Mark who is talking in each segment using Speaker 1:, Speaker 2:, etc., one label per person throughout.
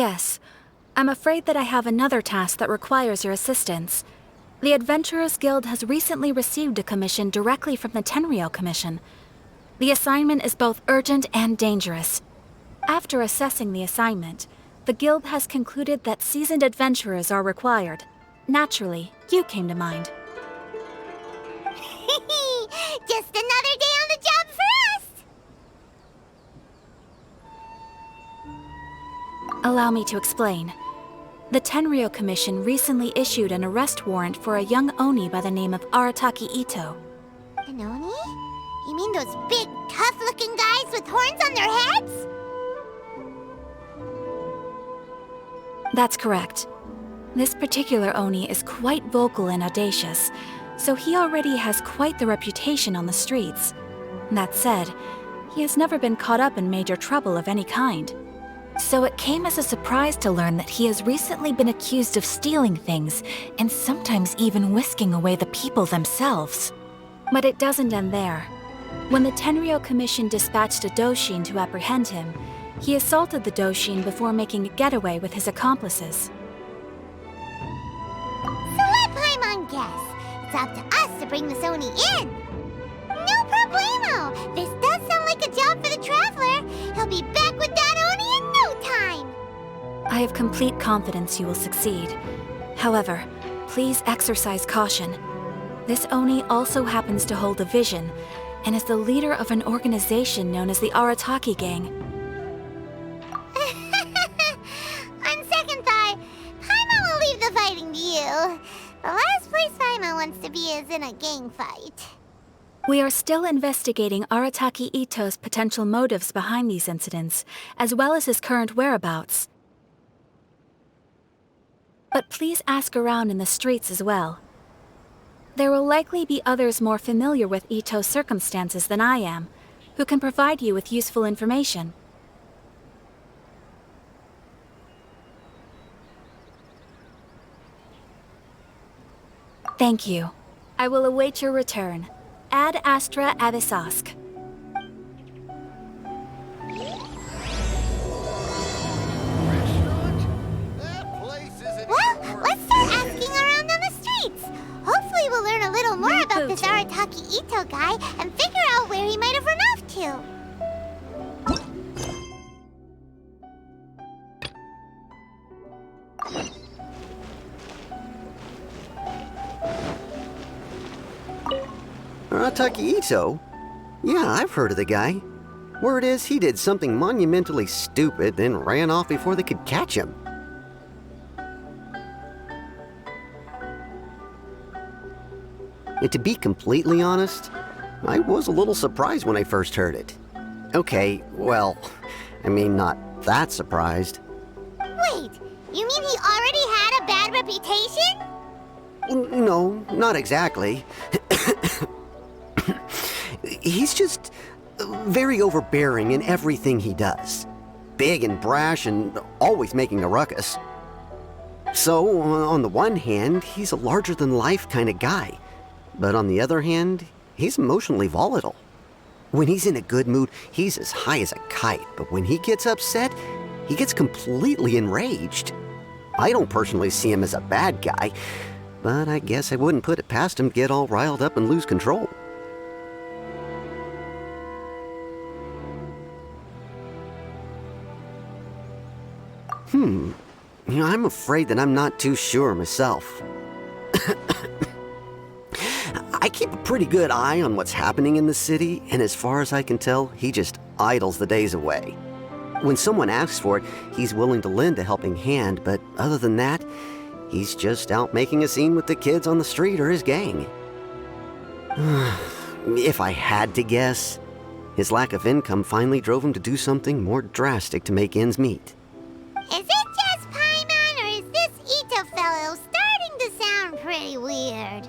Speaker 1: Yes. I'm afraid that I have another task that requires your assistance. The Adventurers Guild has recently received a commission directly from the Tenryou Commission. The assignment is both urgent and dangerous. After assessing the assignment, the Guild has concluded that seasoned adventurers are required. Naturally, you came to mind.
Speaker 2: Just another day on the job for us!
Speaker 1: Allow me to explain. The Tenryou Commission recently issued an arrest warrant for a young Oni by the name of Arataki Itto.
Speaker 2: An Oni? You mean those big, tough-looking guys with horns on their heads?
Speaker 1: That's correct. This particular Oni is quite vocal and audacious, so he already has quite the reputation on the streets. That said, he has never been caught up in major trouble of any kind. So it came as a surprise to learn that he has recently been accused of stealing things, and sometimes even whisking away the people themselves. But it doesn't end there. When the Tenryou Commission dispatched a Doshin to apprehend him, he assaulted the Doshin before making a getaway with his accomplices.
Speaker 2: So let Paimon guess. It's up to us to bring the Oni in. No problemo! This does sound like a job for the Traveler. He'll be back with that Oni in no time!
Speaker 1: I have complete confidence you will succeed. However, please exercise caution. This Oni also happens to hold a vision, and is the leader of an organization known as the Arataki Gang.
Speaker 2: On second thought, Paimon will leave the fighting to you. The last place Paimon wants to be is in a gang fight.
Speaker 1: We are still investigating Arataki Itto's potential motives behind these incidents, as well as his current whereabouts. But please ask around in the streets as well. There will likely be others more familiar with Itto's circumstances than I am, who can provide you with useful information. Thank you. I will await your return. Ad Astra Abyssosque.
Speaker 2: Well, let's start asking around on the streets. Hopefully we'll learn a little more about this Arataki Itto guy and figure out where he might have run off to.
Speaker 3: Arataki Itto? Yeah, I've heard of the guy. Word is he did something monumentally stupid, then ran off before they could catch him. And to be completely honest, I was a little surprised when I first heard it. Okay, well, I mean, not that surprised.
Speaker 2: Wait, you mean he already had a bad reputation?
Speaker 3: No, not exactly. He's just very overbearing in everything he does. Big and brash and always making a ruckus. So, on the one hand, he's a larger-than-life kind of guy. But on the other hand, he's emotionally volatile. When he's in a good mood, he's as high as a kite. But when he gets upset, he gets completely enraged. I don't personally see him as a bad guy, but I guess I wouldn't put it past him to get all riled up and lose control. I'm afraid that I'm not too sure myself. I keep a pretty good eye on what's happening in the city, and as far as I can tell, he just idles the days away. When someone asks for it, he's willing to lend a helping hand, but other than that, he's just out making a scene with the kids on the street or his gang. If I had to guess, his lack of income finally drove him to do something more drastic to make ends meet.
Speaker 2: Is it just Paimon, or is this Itto fellow starting to sound pretty weird?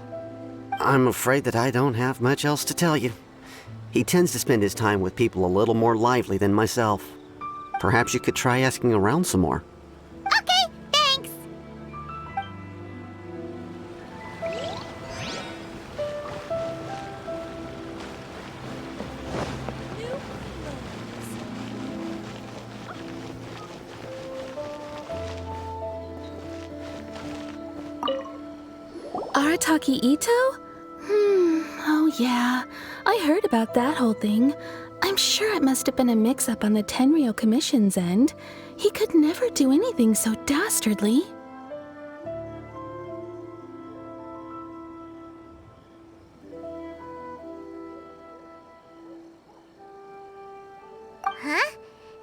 Speaker 3: I'm afraid that I don't have much else to tell you. He tends to spend his time with people a little more lively than myself. Perhaps you could try asking around some more.
Speaker 2: Okay, thanks.
Speaker 1: Arataki Itto? Oh yeah. I heard about that whole thing. I'm sure it must have been a mix-up on the Tenryou Commission's end. He could never do anything so dastardly.
Speaker 2: Huh?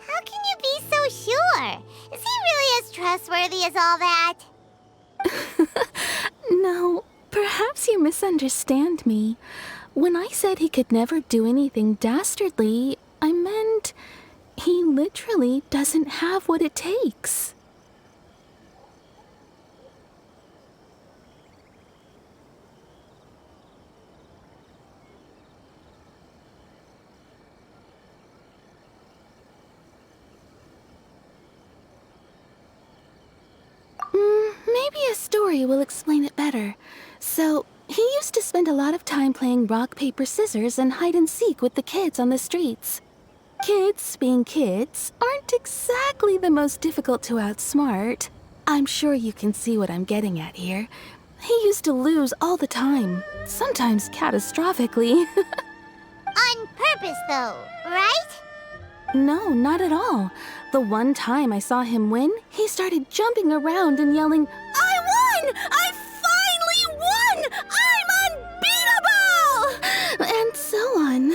Speaker 2: How can you be so sure? Is he really as trustworthy as all that?
Speaker 1: No, perhaps you misunderstand me. When I said he could never do anything dastardly, I meant he literally doesn't have what it takes. Maybe a story will explain it better. So, he used to spend a lot of time playing rock, paper, scissors and hide and seek with the kids on the streets. Kids, being kids, aren't exactly the most difficult to outsmart. I'm sure you can see what I'm getting at here. He used to lose all the time, sometimes catastrophically.
Speaker 2: On purpose, though, right?
Speaker 1: No, not at all. The one time I saw him win, he started jumping around and yelling, "I won! I finally won! I'm unbeatable!" And so on.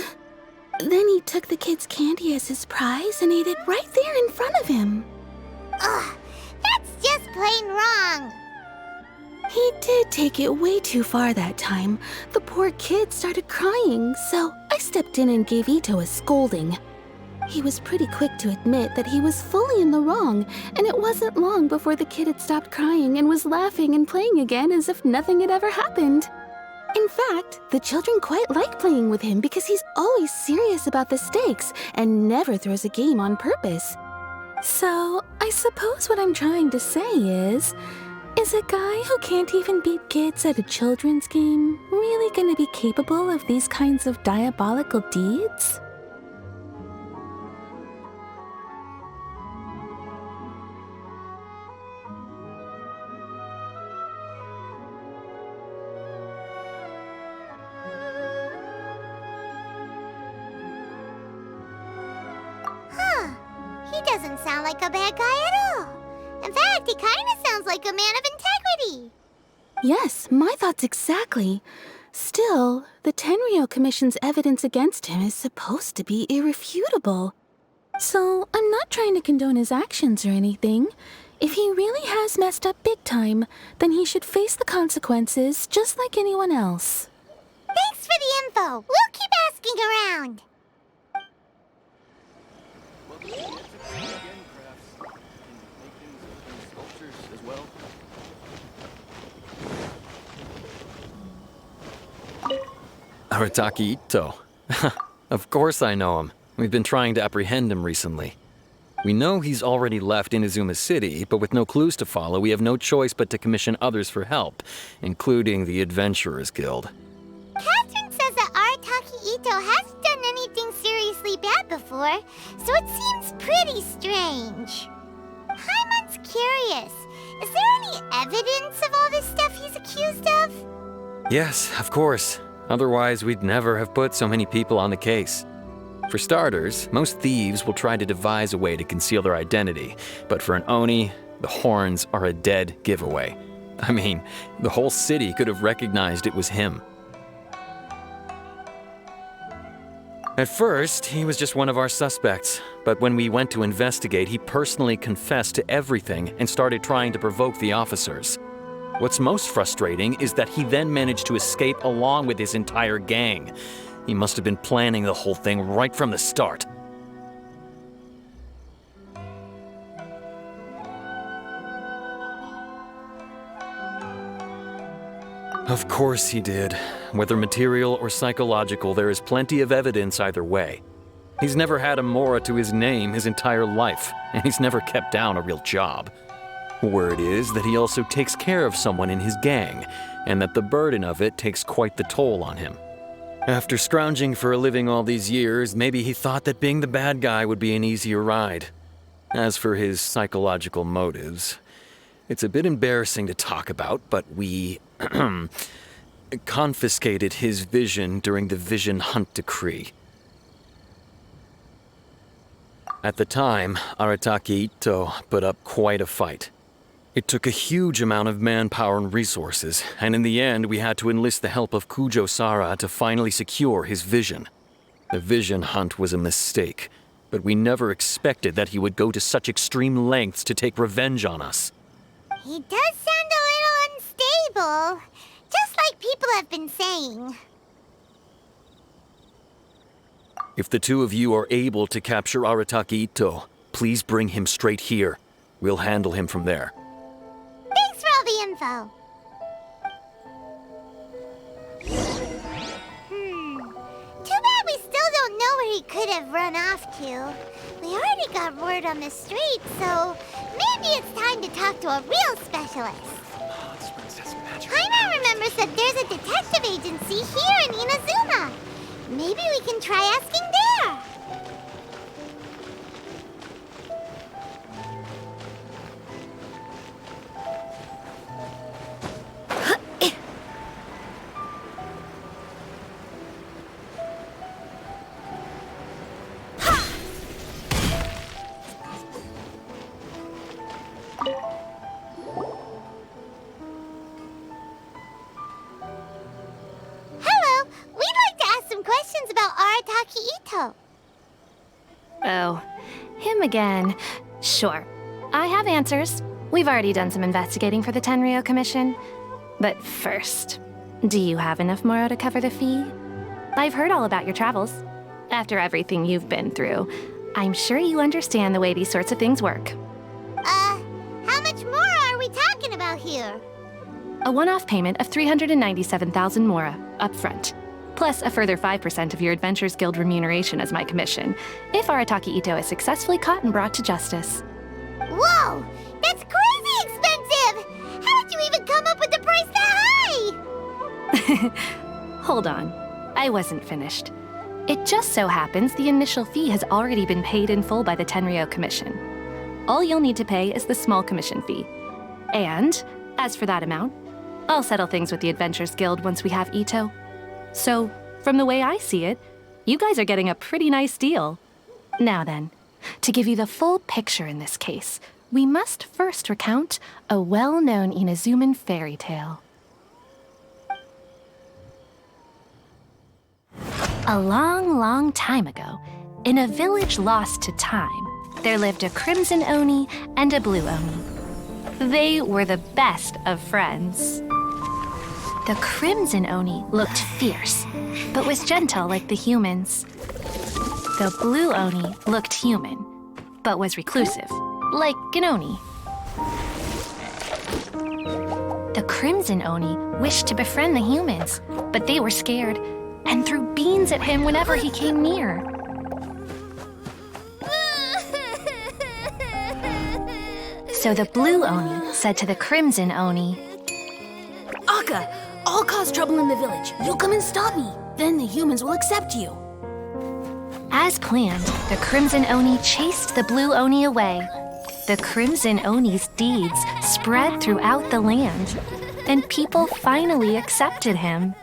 Speaker 1: Then he took the kid's candy as his prize and ate it right there in front of him.
Speaker 2: Ugh, that's just plain wrong.
Speaker 1: He did take it way too far that time. The poor kid started crying, so I stepped in and gave Itto a scolding. He was pretty quick to admit that he was fully in the wrong, and it wasn't long before the kid had stopped crying and was laughing and playing again as if nothing had ever happened. In fact, the children quite like playing with him because he's always serious about the stakes and never throws a game on purpose. So, I suppose what I'm trying to say is a guy who can't even beat kids at a children's game really gonna be capable of these kinds of diabolical deeds?
Speaker 2: He doesn't sound like a bad guy at all. In fact, he kind of sounds like a man of integrity.
Speaker 1: Yes, my thoughts exactly. Still, the Tenryou Commission's evidence against him is supposed to be irrefutable. So, I'm not trying to condone his actions or anything. If he really has messed up big time, then he should face the consequences just like anyone else.
Speaker 2: Thanks for the info. We'll keep asking around.
Speaker 4: Arataki Itto. Of course I know him. We've been trying to apprehend him recently. We know he's already left Inazuma City, but with no clues to follow, we have no choice but to commission others for help, including the Adventurers Guild.
Speaker 2: Catherine says that Arataki Itto hasn't done anything seriously bad before, so it seems pretty strange. Paimon's curious. Is there any evidence of all this stuff he's accused of?
Speaker 4: Yes, of course. Otherwise, we'd never have put so many people on the case. For starters, most thieves will try to devise a way to conceal their identity, but for an Oni, the horns are a dead giveaway. I mean, the whole city could have recognized it was him. At first, he was just one of our suspects, but when we went to investigate, he personally confessed to everything and started trying to provoke the officers. What's most frustrating is that he then managed to escape along with his entire gang. He must have been planning the whole thing right from the start. Of course he did. Whether material or psychological, there is plenty of evidence either way. He's never had a Mora to his name his entire life, and he's never kept down a real job. Word is that he also takes care of someone in his gang, and that the burden of it takes quite the toll on him. After scrounging for a living all these years, maybe he thought that being the bad guy would be an easier ride. As for his psychological motives, It's a bit embarrassing to talk about, but we confiscated his vision during the Vision Hunt Decree. At the time, Arataki Itto put up quite a fight. It took a huge amount of manpower and resources, and in the end we had to enlist the help of Kujo-Sara to finally secure his vision. The Vision Hunt was a mistake, but we never expected that he would go to such extreme lengths to take revenge on us.
Speaker 2: He does sound a little unstable, just like people have been saying.
Speaker 4: If the two of you are able to capture Arataki Itto, please bring him straight here. We'll handle him from there.
Speaker 2: Thanks for all the info. Too bad we still don't know where he could have run off to. We already got word on the street, so maybe it's time to talk to a real specialist. Paimon remembers that there's a detective agency here in Inazuma. Maybe we can try asking there. Hello, we'd like to ask some questions about Arataki Itto.
Speaker 5: Oh, him again. Sure. I have answers. We've already done some investigating for the Tenryou Commission. But first, do you have enough Moro to cover the fee? I've heard all about your travels. After everything you've been through, I'm sure you understand the way these sorts of things work.
Speaker 2: How much more are we talking about here?
Speaker 5: A one-off payment of 397,000 Mora, up front. Plus a further 5% of your Adventures Guild remuneration as my commission, if Arataki Itto is successfully caught and brought to justice.
Speaker 2: Whoa! That's crazy expensive! How did you even come up with the price that high?
Speaker 5: Hold on. I wasn't finished. It just so happens the initial fee has already been paid in full by the Tenryou Commission. All you'll need to pay is the small commission fee. And, as for that amount, I'll settle things with the Adventures Guild once we have Itto. So, from the way I see it, you guys are getting a pretty nice deal. Now then, to give you the full picture in this case, we must first recount a well-known Inazuman fairy tale. A long, long time ago, in a village lost to time, there lived a crimson Oni and a blue Oni. They were the best of friends. The crimson Oni looked fierce, but was gentle like the humans. The blue Oni looked human, but was reclusive, like an Oni. The crimson Oni wished to befriend the humans, but they were scared and threw beans at him whenever he came near. So the blue Oni said to the crimson Oni,
Speaker 6: Akka, I'll cause trouble in the village. You'll come and stop me. Then the humans will accept you.
Speaker 5: as planned, the crimson Oni chased the blue Oni away. The crimson Oni's deeds spread throughout the land, and people finally accepted him.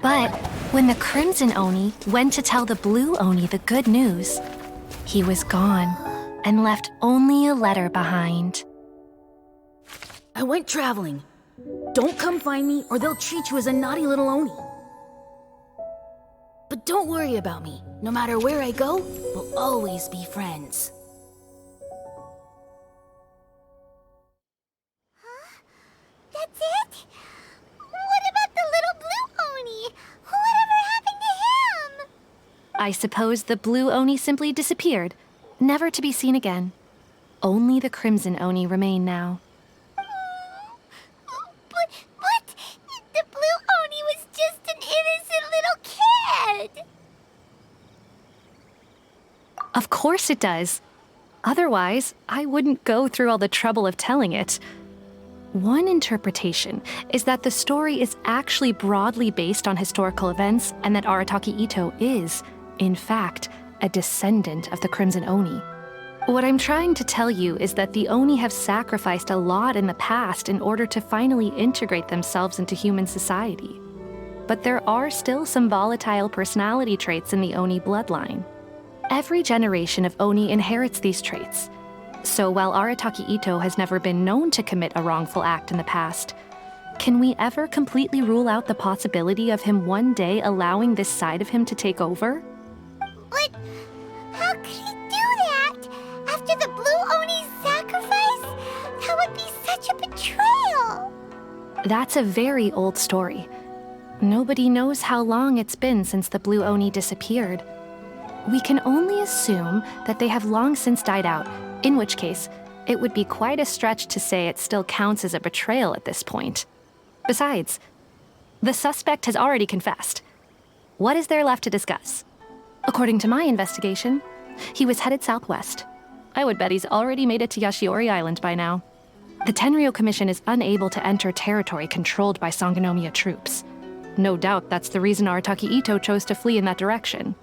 Speaker 5: But when the crimson Oni went to tell the blue Oni the good news, he was gone and left only a letter behind.
Speaker 6: I went traveling. Don't come find me or they'll treat you as a naughty little Oni. But don't worry about me. No matter where I go, we'll always be friends.
Speaker 2: That's it? What about the little blue Oni? Whatever happened to him?
Speaker 5: I suppose the blue Oni simply disappeared, never to be seen again. Only the crimson Oni remain now.
Speaker 2: But the blue Oni was just an innocent little kid.
Speaker 5: Of course it does. Otherwise, I wouldn't go through all the trouble of telling it. One interpretation is that the story is actually broadly based on historical events and that Arataki Itto is, in fact, a descendant of the Crimson Oni. What I'm trying to tell you is that the Oni have sacrificed a lot in the past in order to finally integrate themselves into human society. But there are still some volatile personality traits in the Oni bloodline. Every generation of Oni inherits these traits. So while Arataki Itto has never been known to commit a wrongful act in the past, can we ever completely rule out the possibility of him one day allowing this side of him to take over?
Speaker 2: But how could he do that? After the Blue Oni's sacrifice? That would be such a betrayal!
Speaker 5: That's a very old story. Nobody knows how long it's been since the Blue Oni disappeared. We can only assume that they have long since died out, in which case, it would be quite a stretch to say it still counts as a betrayal at this point. Besides, the suspect has already confessed. What is there left to discuss? According to my investigation, he was headed southwest. I would bet he's already made it to Yashiori Island by now. The Tenryou Commission is unable to enter territory controlled by Sangonomiya troops. No doubt that's the reason Arataki Itto chose to flee in that direction.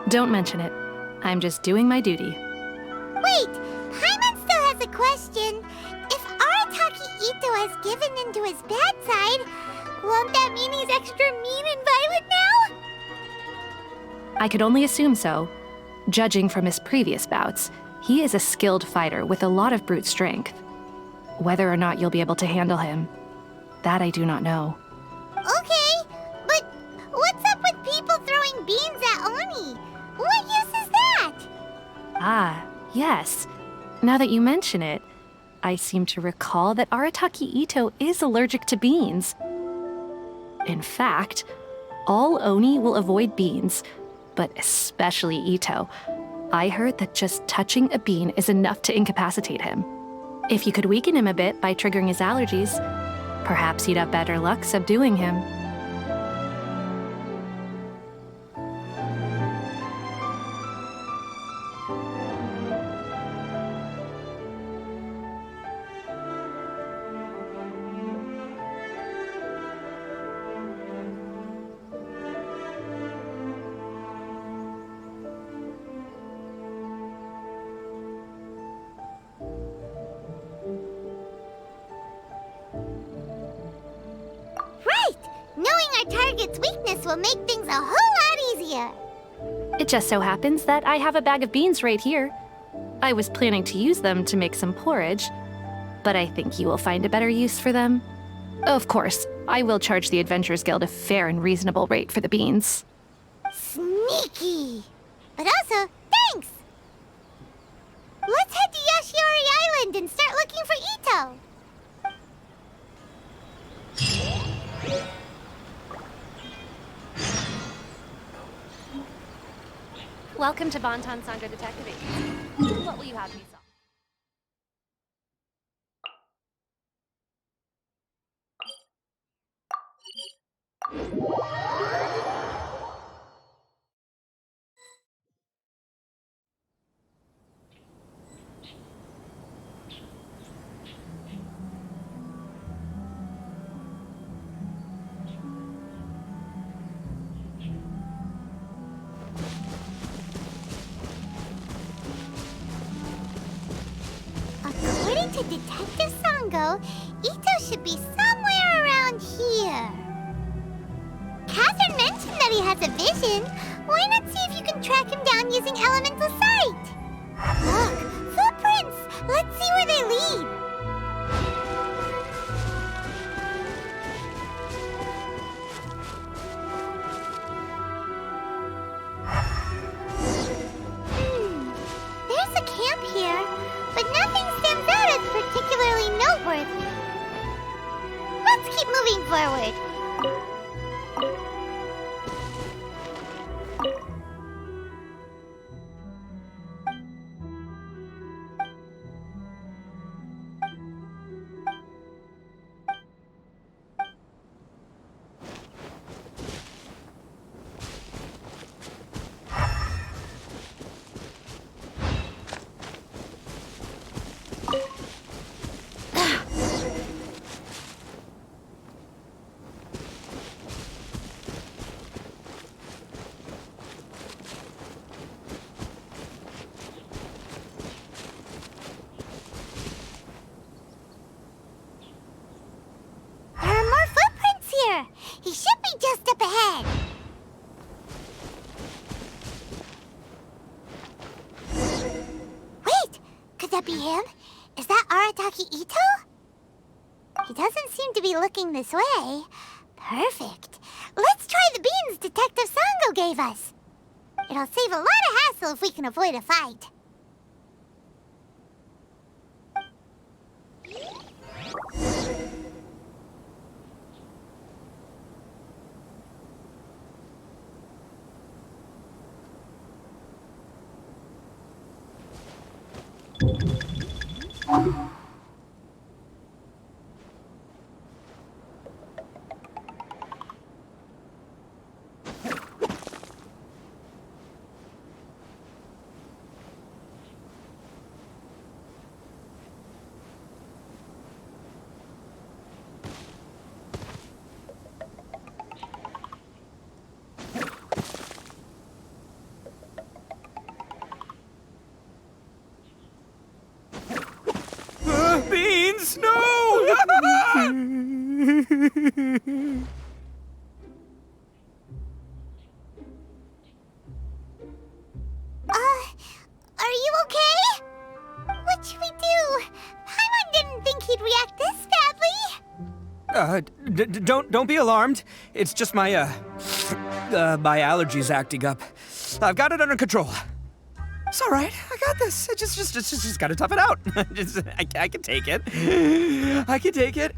Speaker 5: Don't mention it. I'm just doing my duty.
Speaker 2: Wait, Paimon still has a question. If Arataki Itto has given in to his bad side, won't that mean he's extra mean and violent now?
Speaker 5: I could only assume so. Judging from his previous bouts, he is a skilled fighter with a lot of brute strength. Whether or not you'll be able to handle him, that I do not know.
Speaker 2: Okay, but what's up with people throwing beans at Oni? What use is that?
Speaker 5: Ah, yes. Now that you mention it, I seem to recall that Arataki Itto is allergic to beans. In fact, all Oni will avoid beans, but especially Itto. I heard that just touching a bean is enough to incapacitate him. If you could weaken him a bit by triggering his allergies, perhaps you'd have better luck subduing him.
Speaker 2: Knowing our target's weakness will make things a whole lot easier.
Speaker 5: It just so happens that I have a bag of beans right here. I was planning to use them to make some porridge, but I think you will find a better use for them. Of course, I will charge the Adventurers Guild a fair and reasonable rate for the beans.
Speaker 2: Sneaky! But also, thanks! Let's head to Yashiori Island and start looking for Itto.
Speaker 5: Welcome to Bonton Sangha Detective Agency. What will you have me solve?
Speaker 2: According to Detective Sango, Itto should be somewhere around here. Catherine mentioned that he has a vision. Why not see if you can track him down using elemental sight? Look, footprints! Let's see where they lead. There's a camp here, but nothing stands out as particularly noteworthy. Let's keep moving forward. that be him? Is that Arataki Itto? He doesn't seem to be looking this way. Perfect. Let's try the beans Detective Sango gave us. It'll save a lot of hassle if we can avoid a fight.
Speaker 7: Beans, no!
Speaker 2: Are you okay? What should we do? Paimon didn't think he'd react this badly.
Speaker 7: Don't be alarmed. It's just my my allergies acting up. I've got it under control. It's all right. I got this. I just gotta tough it out. I can take it. I can take it.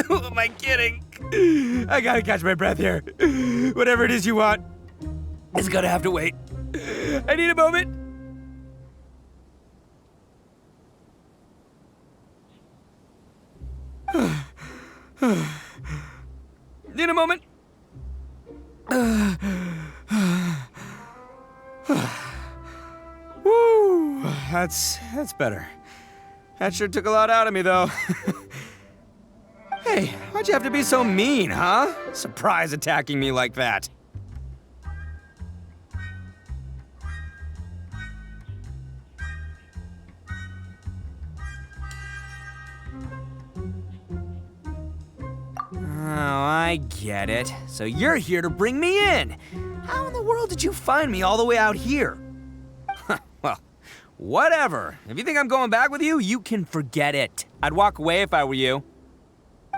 Speaker 7: Who am I kidding? I gotta catch my breath here. Whatever it is you want, it's gonna have to wait. I need a moment. Need a moment. Woo, that's better. That sure took a lot out of me, though. Hey, why'd you have to be so mean, huh? Surprise attacking me like that. Oh, I get it. So you're here to bring me in. How in the world did you find me all the way out here? Well, whatever. If you think I'm going back with you, you can forget it. I'd walk away if I were you.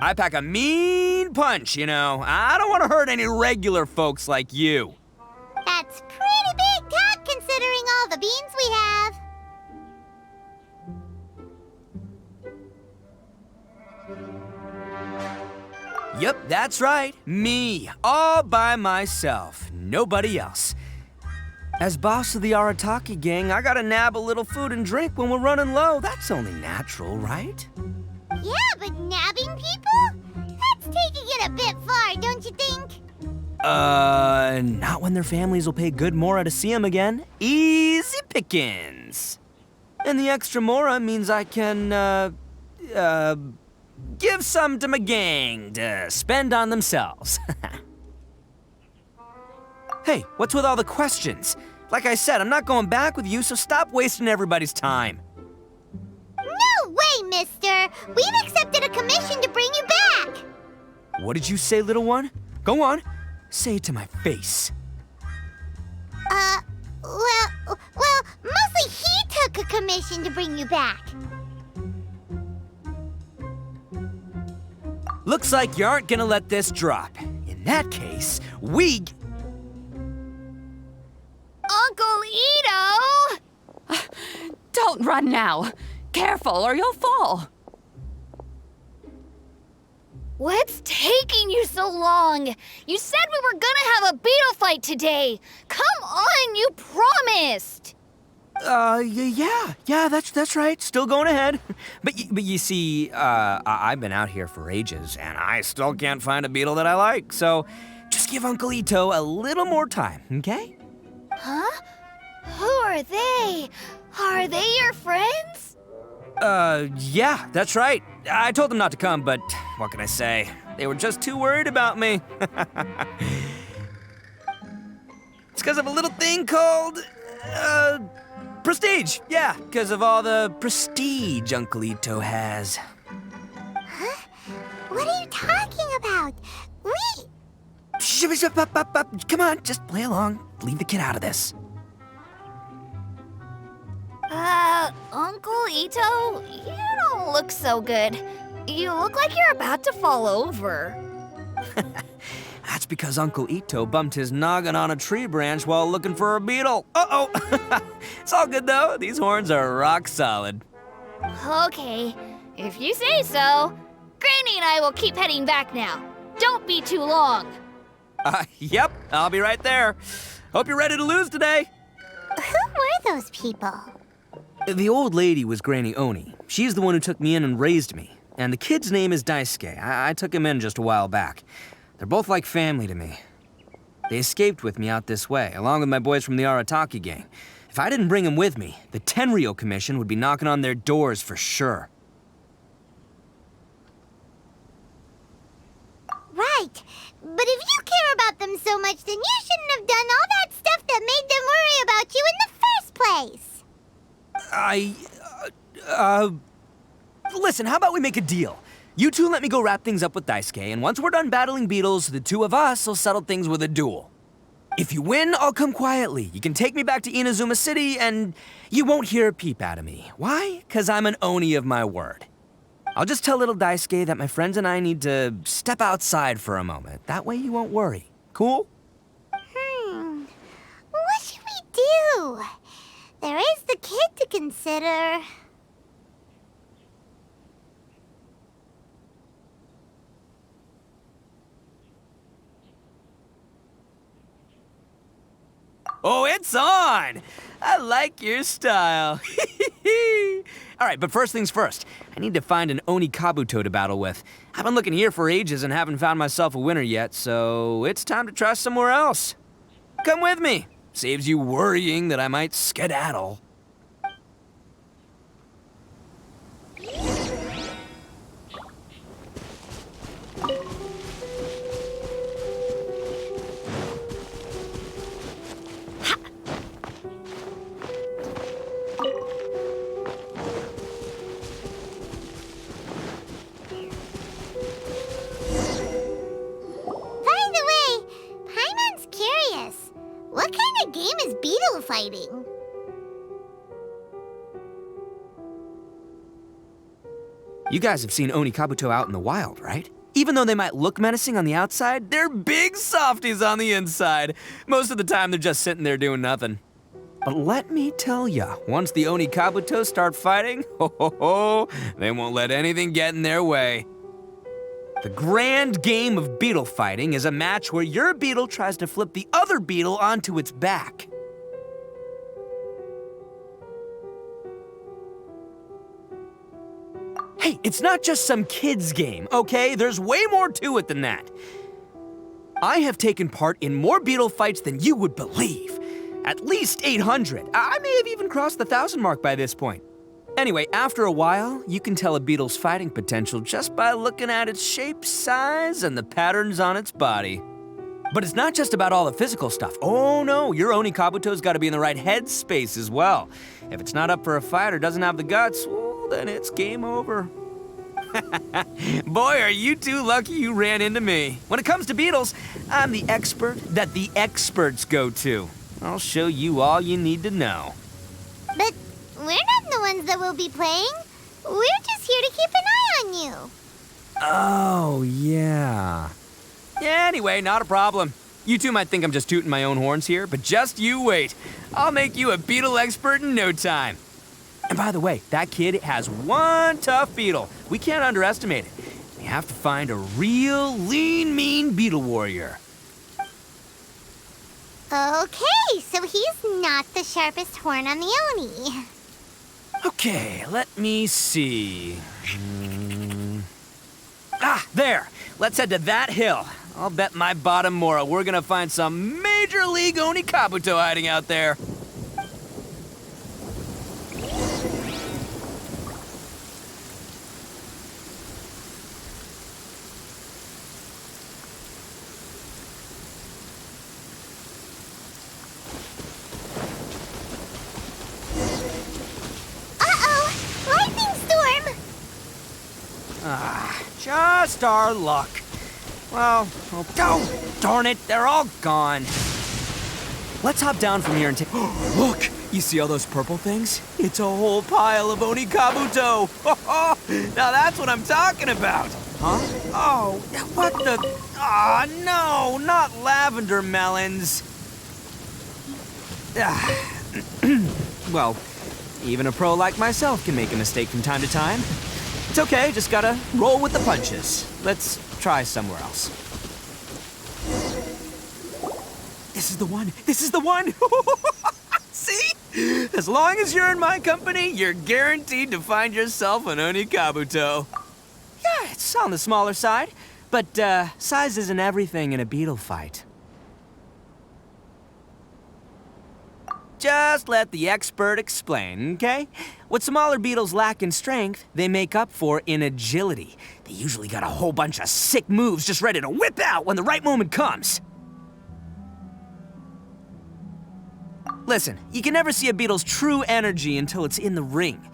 Speaker 7: I pack a mean punch, you know. I don't want to hurt any regular folks like you.
Speaker 2: That's pretty big talk considering all the beans we have.
Speaker 7: Yep, that's right. Me, all by myself. Nobody else. As boss of the Arataki gang, I gotta nab a little food and drink when we're running low. That's only natural, right?
Speaker 2: Yeah, but nabbing people? That's taking it a bit far, don't you think?
Speaker 7: Not when their families will pay good mora to see them again. Easy pickings. And the extra mora means I can, give some to my gang to spend on themselves. Hey, what's with all the questions? Like I said, I'm not going back with you, so stop wasting everybody's time.
Speaker 2: No way, mister! We've accepted a commission to bring you back!
Speaker 7: What did you say, little one? Go on, say it to my face.
Speaker 2: Well, mostly he took a commission to bring you back.
Speaker 7: Looks like you aren't gonna let this drop. In that case, we...
Speaker 5: Uncle Itto! Don't run now. Careful or you'll fall.
Speaker 6: What's taking you so long? You said we were gonna have a beetle fight today. Come on, you promised.
Speaker 7: Yeah, that's right. Still going ahead. But you see, I've been out here for ages, and I still can't find a beetle that I like. So just give Uncle Itto a little more time, okay?
Speaker 6: Huh? Who are they? Are they your friends?
Speaker 7: Yeah, that's right. I told them not to come, but what can I say? They were just too worried about me. It's because of a little thing called, prestige. Yeah, because of all the prestige Uncle Itto has.
Speaker 2: Huh? What are you talking about?
Speaker 7: Come on, just play along. Leave the kid out of this.
Speaker 6: Uncle Itto, you don't look so good. You look like you're about to fall over.
Speaker 7: That's because Uncle Itto bumped his noggin on a tree branch while looking for a beetle. Uh-oh! It's all good, though. These horns are rock solid.
Speaker 6: Okay, if you say so. Granny and I will keep heading back now. Don't be too long.
Speaker 7: Yep, I'll be right there. Hope you're ready to lose today.
Speaker 2: Who were those people?
Speaker 7: The old lady was Granny Oni. She's the one who took me in and raised me. And the kid's name is Daisuke. I took him in just a while back. They're both like family to me. They escaped with me out this way, along with my boys from the Arataki gang. If I didn't bring them with me, the Tenryou Commission would be knocking on their doors for sure.
Speaker 2: Right. But if you care about them so much, then you shouldn't have done all that stuff that made them worry about you in the first place.
Speaker 7: Listen, how about we make a deal? You two let me go wrap things up with Daisuke, and once we're done battling beetles, the two of us will settle things with a duel. If you win, I'll come quietly. You can take me back to Inazuma City, and you won't hear a peep out of me. Why? 'Cause I'm an Oni of my word. I'll just tell little Daisuke that my friends and I need to step outside for a moment. That way you won't worry. Cool?
Speaker 2: What should we do? There is the kid to consider.
Speaker 7: Oh, it's on! I like your style. All right, but first things first. I need to find an Oni Kabuto to battle with. I've been looking here for ages and haven't found myself a winner yet, so it's time to try somewhere else. Come with me. Saves you worrying that I might skedaddle.
Speaker 2: What kind of game is beetle fighting?
Speaker 7: You guys have seen Oni Kabuto out in the wild, right? Even though they might look menacing on the outside, they're big softies on the inside. Most of the time, they're just sitting there doing nothing. But let me tell ya, once the Oni Kabuto start fighting, they won't let anything get in their way. The grand game of beetle fighting is a match where your beetle tries to flip the other beetle onto its back. Hey, it's not just some kid's game, okay? There's way more to it than that. I have taken part in more beetle fights than you would believe. At least 800. I may have even crossed the 1,000 mark by this point. Anyway, after a while, you can tell a beetle's fighting potential just by looking at its shape, size, and the patterns on its body. But it's not just about all the physical stuff. Oh no, your Oni Kabuto's gotta be in the right headspace as well. If it's not up for a fight or doesn't have the guts, well, then it's game over. Boy, are you two lucky you ran into me. When it comes to beetles, I'm the expert that the experts go to. I'll show you all you need to know.
Speaker 2: But we're not the ones that will be playing. We're just here to keep an eye on you.
Speaker 7: Oh, yeah. Anyway, not a problem. You two might think I'm just tooting my own horns here, but just you wait. I'll make you a beetle expert in no time. And by the way, that kid has one tough beetle. We can't underestimate it. We have to find a real lean, mean beetle warrior.
Speaker 2: Okay, so he's not the sharpest horn on the Oni.
Speaker 7: Okay, let me see. There. Let's head to that hill. I'll bet my bottom Mora we're gonna find some major league Oni Kabuto hiding out there. Just our luck. Well, oh, darn it, they're all gone. Let's hop down from here and take... Look, You see all those purple things? It's a whole pile of Onikabuto! Now that's what I'm talking about! Huh? Oh, what the... Ah, no! Not lavender melons! Well, even a pro like myself can make a mistake from time to time. It's okay, just gotta roll with the punches. Let's try somewhere else. This is the one! This is the one! See? As long as you're in my company, you're guaranteed to find yourself an Onikabuto. Yeah, it's on the smaller side, but size isn't everything in a beetle fight. Just let the expert explain, okay? What smaller beetles lack in strength, they make up for in agility. They usually got a whole bunch of sick moves just ready to whip out when the right moment comes. Listen, you can never see a beetle's true energy until it's in the ring.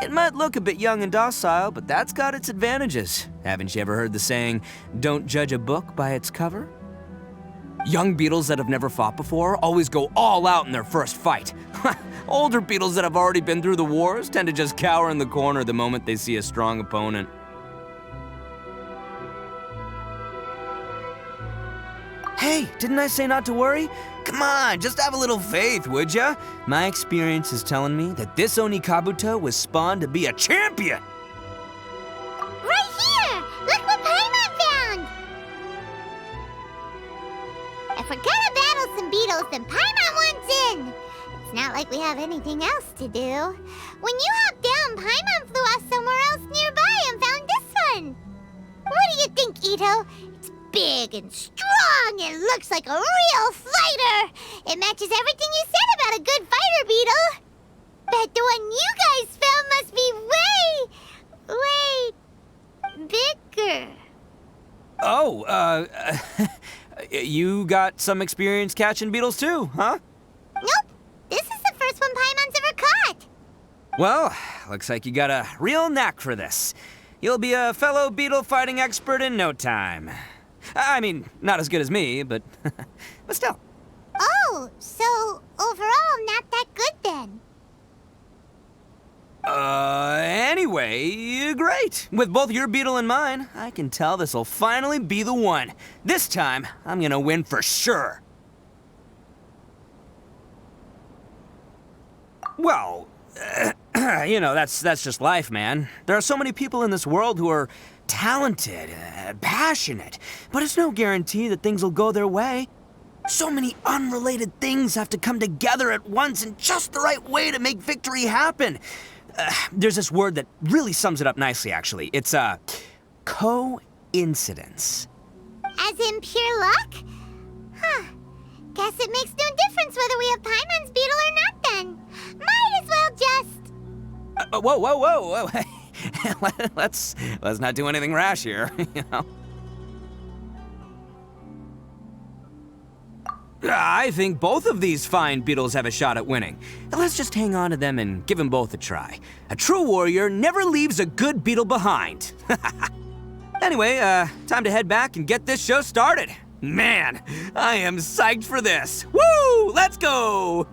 Speaker 7: It might look a bit young and docile, but that's got its advantages. Haven't you ever heard the saying, don't judge a book by its cover? Young beetles that have never fought before always go all out in their first fight. Older beetles that have already been through the wars tend to just cower in the corner the moment they see a strong opponent. Hey, didn't I say not to worry? Come on, just have a little faith, would ya? My experience is telling me that this Onikabuto was spawned to be a champion!
Speaker 2: Right here! Look what Paimon found! If we're gonna battle some beetles, then Paimon wants in! It's not like we have anything else to do. When you hopped down, Paimon flew off somewhere else nearby and found this one! What do you think, Itto? It's big and strong and looks like a real fighter! It matches everything you said about a good fighter beetle! Bet the one you guys found must be bigger.
Speaker 7: Oh, you got some experience catching beetles too, huh?
Speaker 2: Nope, this is the first one Paimon's ever caught.
Speaker 7: Well, looks like you got a real knack for this. You'll be a fellow beetle fighting expert in no time. I mean, not as good as me, but still.
Speaker 2: Oh, so overall not that good then.
Speaker 7: Anyway, great. With both your beetle and mine, I can tell this'll finally be the one. This time, I'm gonna win for sure. Well, you know, that's just life, man. There are so many people in this world who are talented, passionate, but it's no guarantee that things will go their way. So many unrelated things have to come together at once in just the right way to make victory happen. There's this word that really sums it up nicely, actually. It's, coincidence.
Speaker 2: As in pure luck? Huh. Guess it makes no difference whether we have Paimon's beetle or not then. Might as well just...
Speaker 7: Whoa. let's not do anything rash here, you know? I think both of these fine beetles have a shot at winning. Let's just hang on to them and give them both a try. A true warrior never leaves a good beetle behind. Anyway, time to head back and get this show started. Man, I am psyched for this. Woo! Let's go!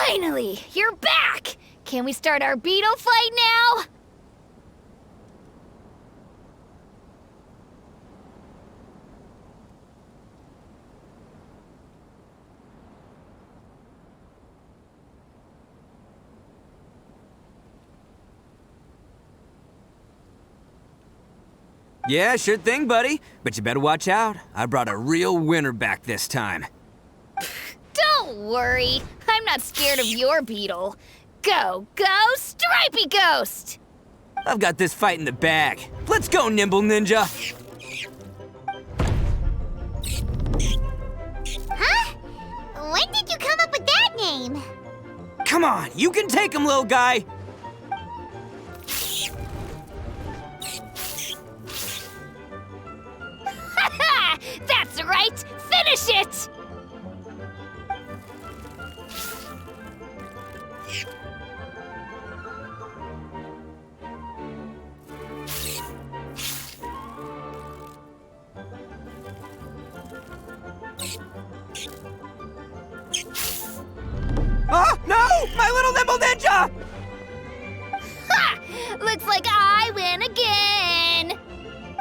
Speaker 6: Finally, you're back! Can we start our beetle fight now?
Speaker 7: Yeah, sure thing, buddy. But you better watch out. I brought a real winner back this time.
Speaker 6: Don't worry. I'm not scared of your beetle. Go, Stripey Ghost!
Speaker 7: I've got this fight in the bag. Let's go, Nimble Ninja.
Speaker 2: Huh? When did you come up with that name?
Speaker 7: Come on, you can take him, little guy.
Speaker 6: That's right! Finish it!
Speaker 7: Oh, no! My little Nimble Ninja!
Speaker 6: Ha! Looks like I win again!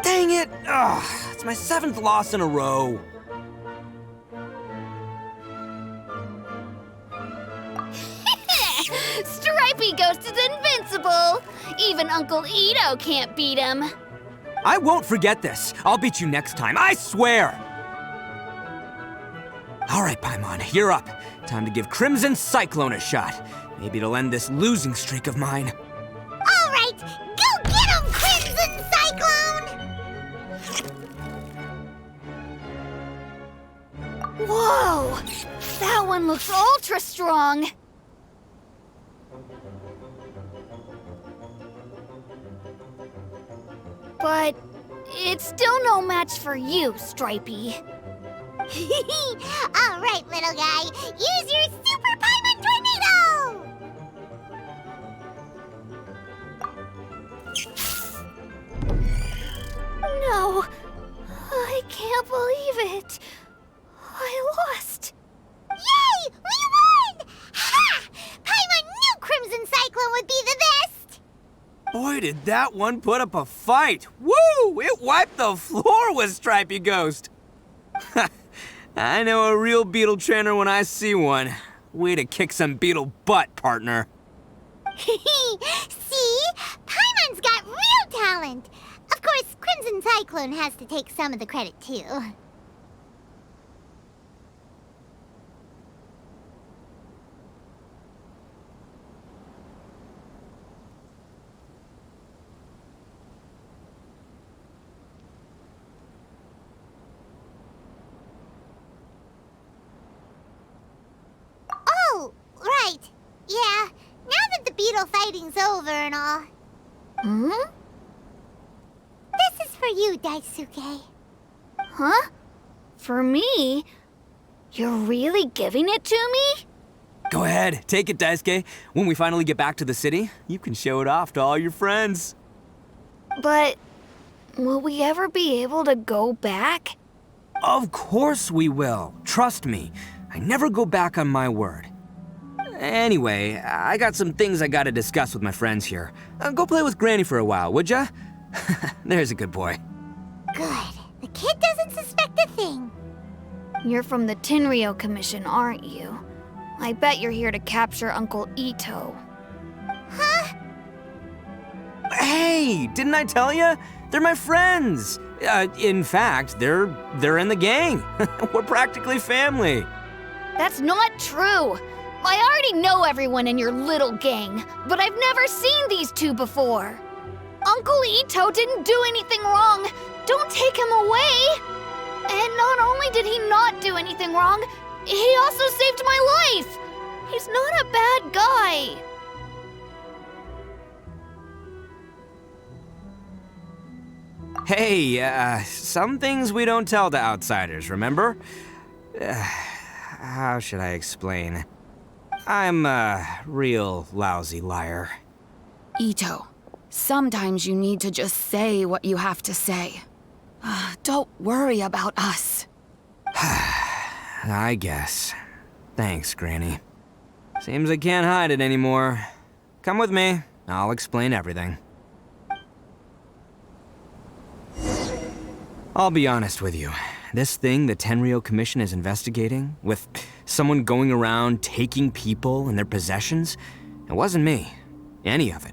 Speaker 7: Dang it! Ugh, it's my 7th loss in a row.
Speaker 6: Stripey Ghost is invincible! Even Uncle Itto can't beat him.
Speaker 7: I won't forget this. I'll beat you next time, I swear! All right, Paimon, you're up. Time to give Crimson Cyclone a shot. Maybe it'll end this losing streak of mine.
Speaker 2: All right, go get him, Crimson Cyclone!
Speaker 6: Whoa! That one looks ultra strong! But it's still no match for you, Stripey.
Speaker 2: All right, little guy, use your Super Paimon Tornado!
Speaker 6: No, I can't believe it. I lost.
Speaker 2: Yay! We won! Ha! Paimon knew Crimson Cyclone would be the best!
Speaker 7: Boy, did that one put up a fight. Woo! It wiped the floor with Stripey Ghost. I know a real beetle trainer when I see one. Way to kick some beetle butt, partner.
Speaker 2: See? Paimon's got real talent! Of course, Crimson Cyclone has to take some of the credit, too. Oh, right. Yeah, now that the beetle fighting's over and all.
Speaker 6: Hmm?
Speaker 2: This is for you, Daisuke.
Speaker 6: Huh? For me? You're really giving it to me?
Speaker 7: Go ahead, take it, Daisuke. When we finally get back to the city, you can show it off to all your friends.
Speaker 6: But will we ever be able to go back?
Speaker 7: Of course we will. Trust me. I never go back on my word. Anyway, I got some things I gotta discuss with my friends here. Go play with Granny for a while, would ya? There's a good boy.
Speaker 2: Good. The kid doesn't suspect a thing.
Speaker 6: You're from the Tenryo Commission, aren't you? I bet you're here to capture Uncle Itto.
Speaker 2: Huh?
Speaker 7: Hey, didn't I tell ya? They're my friends. In fact, they're in the gang. We're practically family.
Speaker 6: That's not true. I already know everyone in your little gang, but I've never seen these two before. Uncle Itto didn't do anything wrong. Don't take him away. And not only did he not do anything wrong, he also saved my life. He's not a bad guy.
Speaker 7: Hey, some things we don't tell to outsiders, remember? How should I explain? I'm a real lousy liar.
Speaker 8: Itto, sometimes you need to just say what you have to say. Don't worry about us.
Speaker 7: I guess. Thanks, Granny. Seems I can't hide it anymore. Come with me. I'll explain everything. I'll be honest with you. This thing the Tenryo Commission is investigating, with someone going around taking people and their possessions, it wasn't me. Any of it.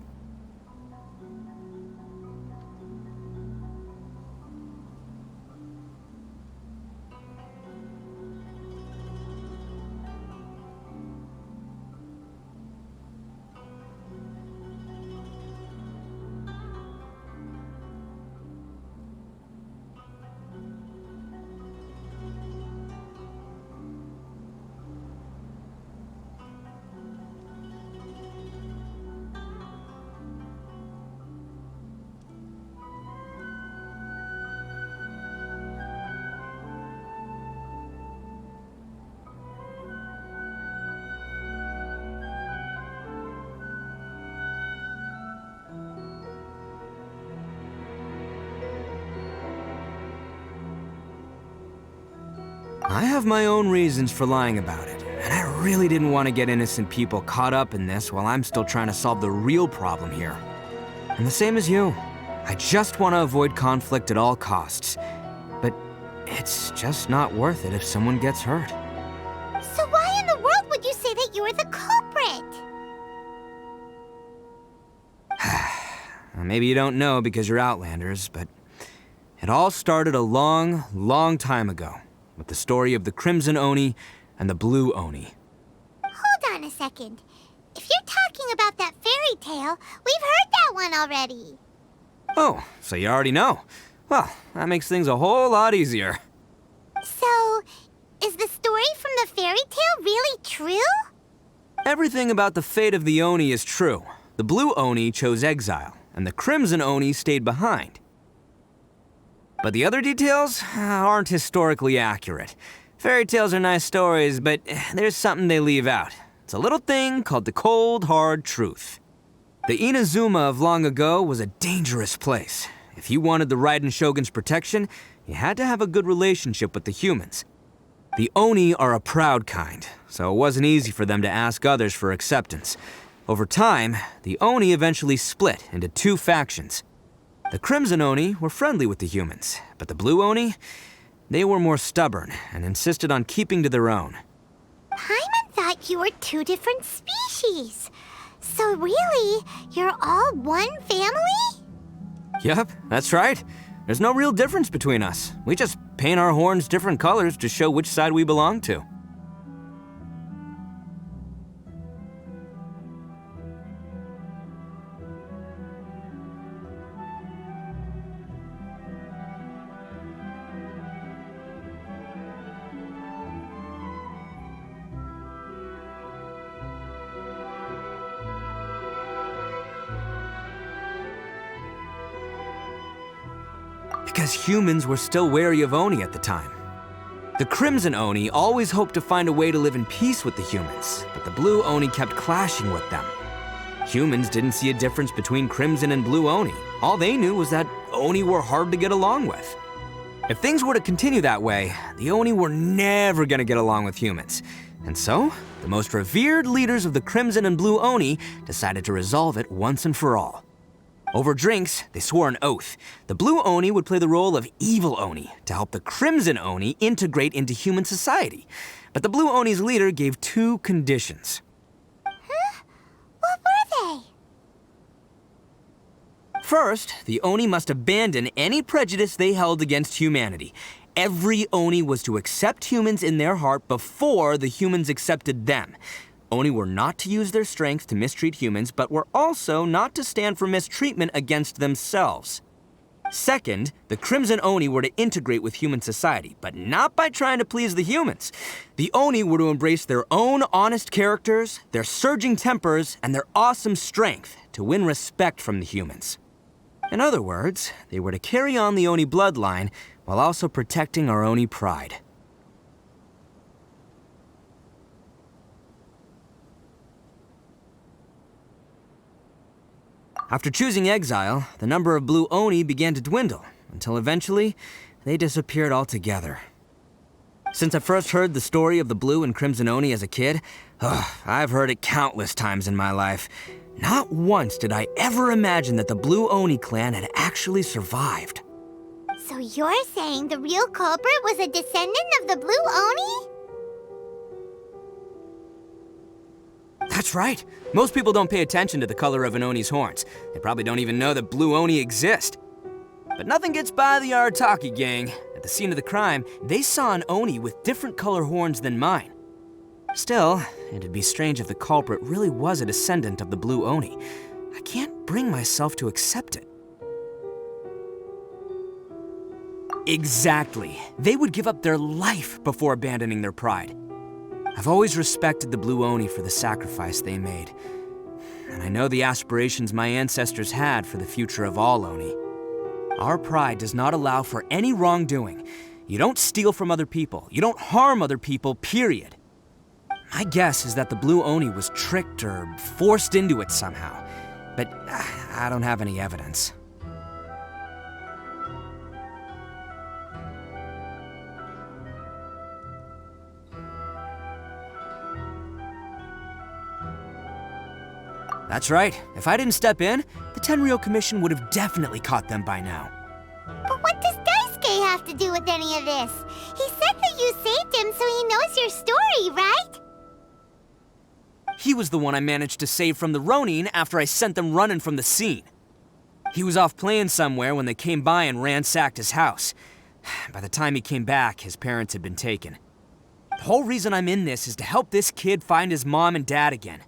Speaker 7: I have my own reasons for lying about it, and I really didn't want to get innocent people caught up in this while I'm still trying to solve the real problem here. And the same as you. I just want to avoid conflict at all costs. But it's just not worth it if someone gets hurt.
Speaker 2: So why in the world would you say that you were the culprit?
Speaker 7: Maybe you don't know because you're Outlanders, but it all started a long, long time ago with the story of the Crimson Oni and the Blue Oni.
Speaker 2: Hold on a second. If you're talking about that fairy tale, we've heard that one already.
Speaker 7: Oh, so you already know. Well, that makes things a whole lot easier.
Speaker 2: So, is the story from the fairy tale really true?
Speaker 7: Everything about the fate of the Oni is true. The Blue Oni chose exile, and the Crimson Oni stayed behind. But the other details aren't historically accurate. Fairy tales are nice stories, but there's something they leave out. It's a little thing called the cold, hard truth. The Inazuma of long ago was a dangerous place. If you wanted the Raiden Shogun's protection, you had to have a good relationship with the humans. The Oni are a proud kind, so it wasn't easy for them to ask others for acceptance. Over time, the Oni eventually split into two factions. The Crimson Oni were friendly with the humans, but the Blue Oni, they were more stubborn and insisted on keeping to their own.
Speaker 2: Paimon thought you were two different species. So really, you're all one family?
Speaker 7: Yep, that's right. There's no real difference between us. We just paint our horns different colors to show which side we belong to. Because humans were still wary of Oni at the time. The Crimson Oni always hoped to find a way to live in peace with the humans, but the Blue Oni kept clashing with them. Humans didn't see a difference between Crimson and Blue Oni. All they knew was that Oni were hard to get along with. If things were to continue that way, the Oni were never gonna get along with humans. And so, the most revered leaders of the Crimson and Blue Oni decided to resolve it once and for all. Over drinks, they swore an oath. The Blue Oni would play the role of evil Oni to help the Crimson Oni integrate into human society. But the Blue Oni's leader gave two conditions.
Speaker 2: Huh? What were they?
Speaker 7: First, the Oni must abandon any prejudice they held against humanity. Every Oni was to accept humans in their heart before the humans accepted them. Oni were not to use their strength to mistreat humans, but were also not to stand for mistreatment against themselves. Second, the Crimson Oni were to integrate with human society, but not by trying to please the humans. The Oni were to embrace their own honest characters, their surging tempers, and their awesome strength to win respect from the humans. In other words, they were to carry on the Oni bloodline while also protecting our Oni pride. After choosing exile, the number of Blue Oni began to dwindle, until eventually, they disappeared altogether. Since I first heard the story of the Blue and Crimson Oni as a kid, I've heard it countless times in my life. Not once did I ever imagine that the Blue Oni clan had actually survived.
Speaker 2: So you're saying the real culprit was a descendant of the Blue Oni?
Speaker 7: That's right. Most people don't pay attention to the color of an Oni's horns. They probably don't even know that Blue Oni exist. But nothing gets by the Arataki gang. At the scene of the crime, they saw an Oni with different color horns than mine. Still, it'd be strange if the culprit really was a descendant of the Blue Oni. I can't bring myself to accept it. Exactly. They would give up their life before abandoning their pride. I've always respected the Blue Oni for the sacrifice they made. And I know the aspirations my ancestors had for the future of all Oni. Our pride does not allow for any wrongdoing. You don't steal from other people. You don't harm other people, period. My guess is that the Blue Oni was tricked or forced into it somehow. But I don't have any evidence. That's right. If I didn't step in, the Tenryou Commission would have definitely caught them by now.
Speaker 2: But what does Daisuke have to do with any of this? He said that you saved him so he knows your story, right?
Speaker 7: He was the one I managed to save from the Ronin after I sent them running from the scene. He was off playing somewhere when they came by and ransacked his house. By the time he came back, his parents had been taken. The whole reason I'm in this is to help this kid find his mom and dad again.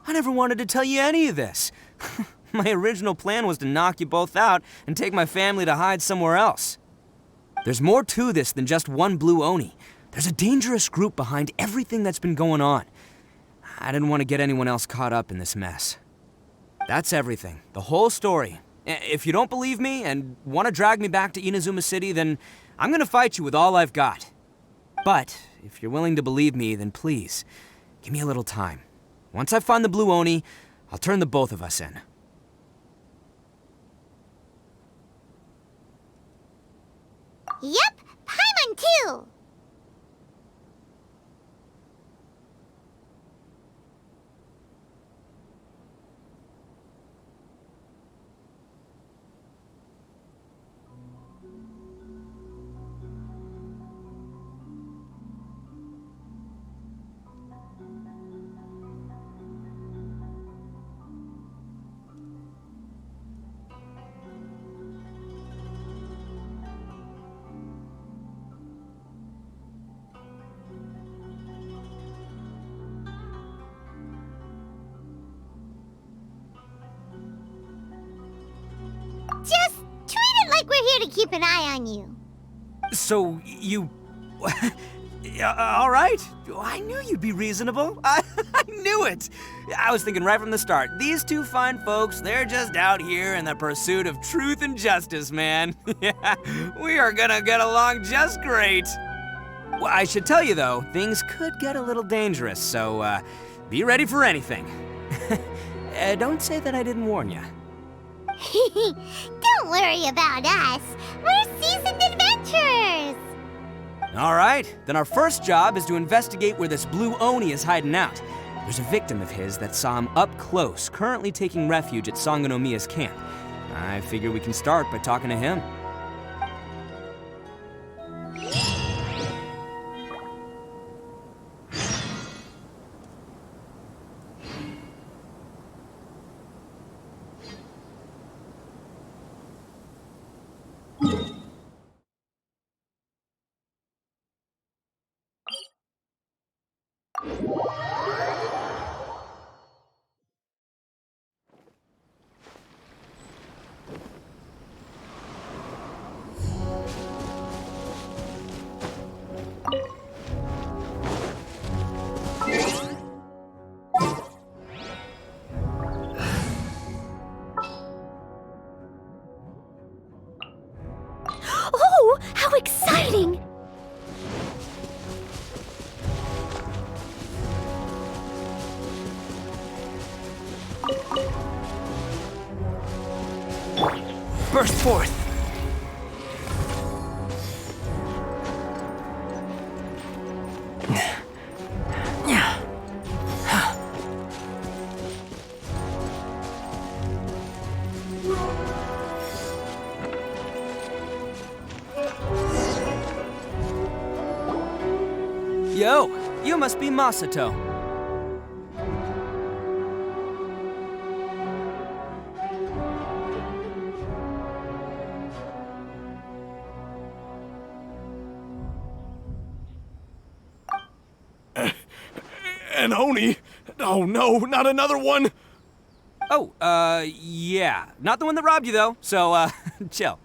Speaker 7: I never wanted to tell you any of this. My original plan was to knock you both out and take my family to hide somewhere else. There's more to this than just one blue Oni. There's a dangerous group behind everything that's been going on. I didn't want to get anyone else caught up in this mess. That's everything. The whole story. If you don't believe me and want to drag me back to Inazuma City, then I'm gonna fight you with all I've got. But if you're willing to believe me, then please, give me a little time. Once I find the blue Oni, I'll turn the both of us in.
Speaker 2: Yep, Paimon too! Just treat it like we're here to keep an eye on you.
Speaker 7: So, you... all right. I knew you'd be reasonable. I knew it. I was thinking right from the start, these two fine folks, they're just out here in the pursuit of truth and justice, man. Yeah, we are gonna get along just great. Well, I should tell you, though, things could get a little dangerous, so be ready for anything. Don't say that I didn't warn you.
Speaker 2: Don't worry about us. We're seasoned adventurers.
Speaker 7: All right, then our first job is to investigate where this blue Oni is hiding out. There's a victim of his that saw him up close, currently taking refuge at Sangonomiya's camp. I figure we can start by talking to him.
Speaker 1: Oh, how exciting!
Speaker 7: Burst forth! Yo, you must be Masato.
Speaker 9: An Oni? Oh no, not another one!
Speaker 7: Oh, yeah. Not the one that robbed you, though, so, chill.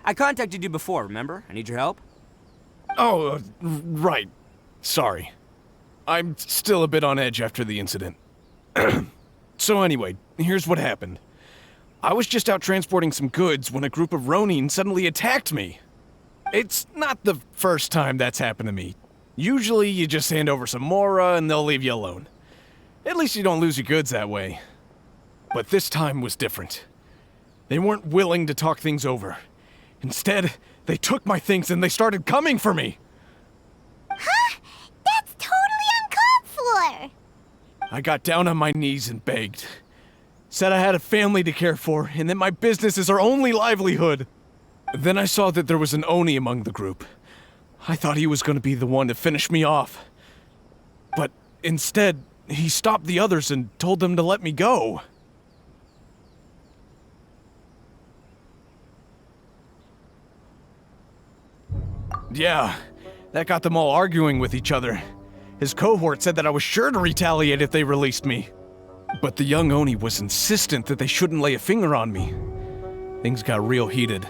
Speaker 7: I contacted you before, remember? I need your help.
Speaker 9: Oh, right. Sorry. I'm still a bit on edge after the incident. So anyway, here's what happened. I was just out transporting some goods when a group of Ronin suddenly attacked me. It's not the first time that's happened to me. Usually you just hand over some Mora and they'll leave you alone. At least you don't lose your goods that way. But this time was different. They weren't willing to talk things over. Instead, they took my things and they started coming for me.
Speaker 2: Huh? That's
Speaker 9: I got down on my knees and begged. Said I had a family to care for, and that my business is our only livelihood. Then I saw that there was an Oni among the group. I thought he was going to be the one to finish me off. But instead, he stopped the others and told them to let me go. Yeah, that got them all arguing with each other. His cohort said that I was sure to retaliate if they released me. But the young Oni was insistent that they shouldn't lay a finger on me. Things got real heated.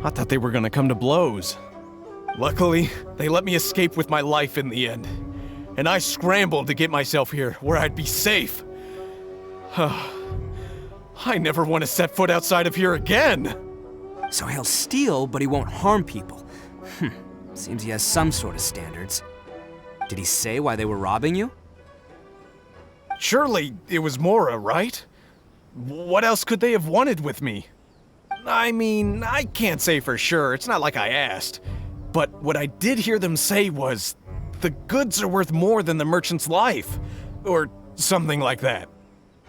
Speaker 9: I thought they were gonna come to blows. Luckily, they let me escape with my life in the end. And I scrambled to get myself here, where I'd be safe. I never want to set foot outside of here again!
Speaker 7: So he'll steal, but he won't harm people. Seems he has some sort of standards. Did he say why they were robbing you?
Speaker 9: Surely it was Mora, right? What else could they have wanted with me? I mean, I can't say for sure, it's not like I asked. But what I did hear them say was, the goods are worth more than the merchant's life. Or something like that.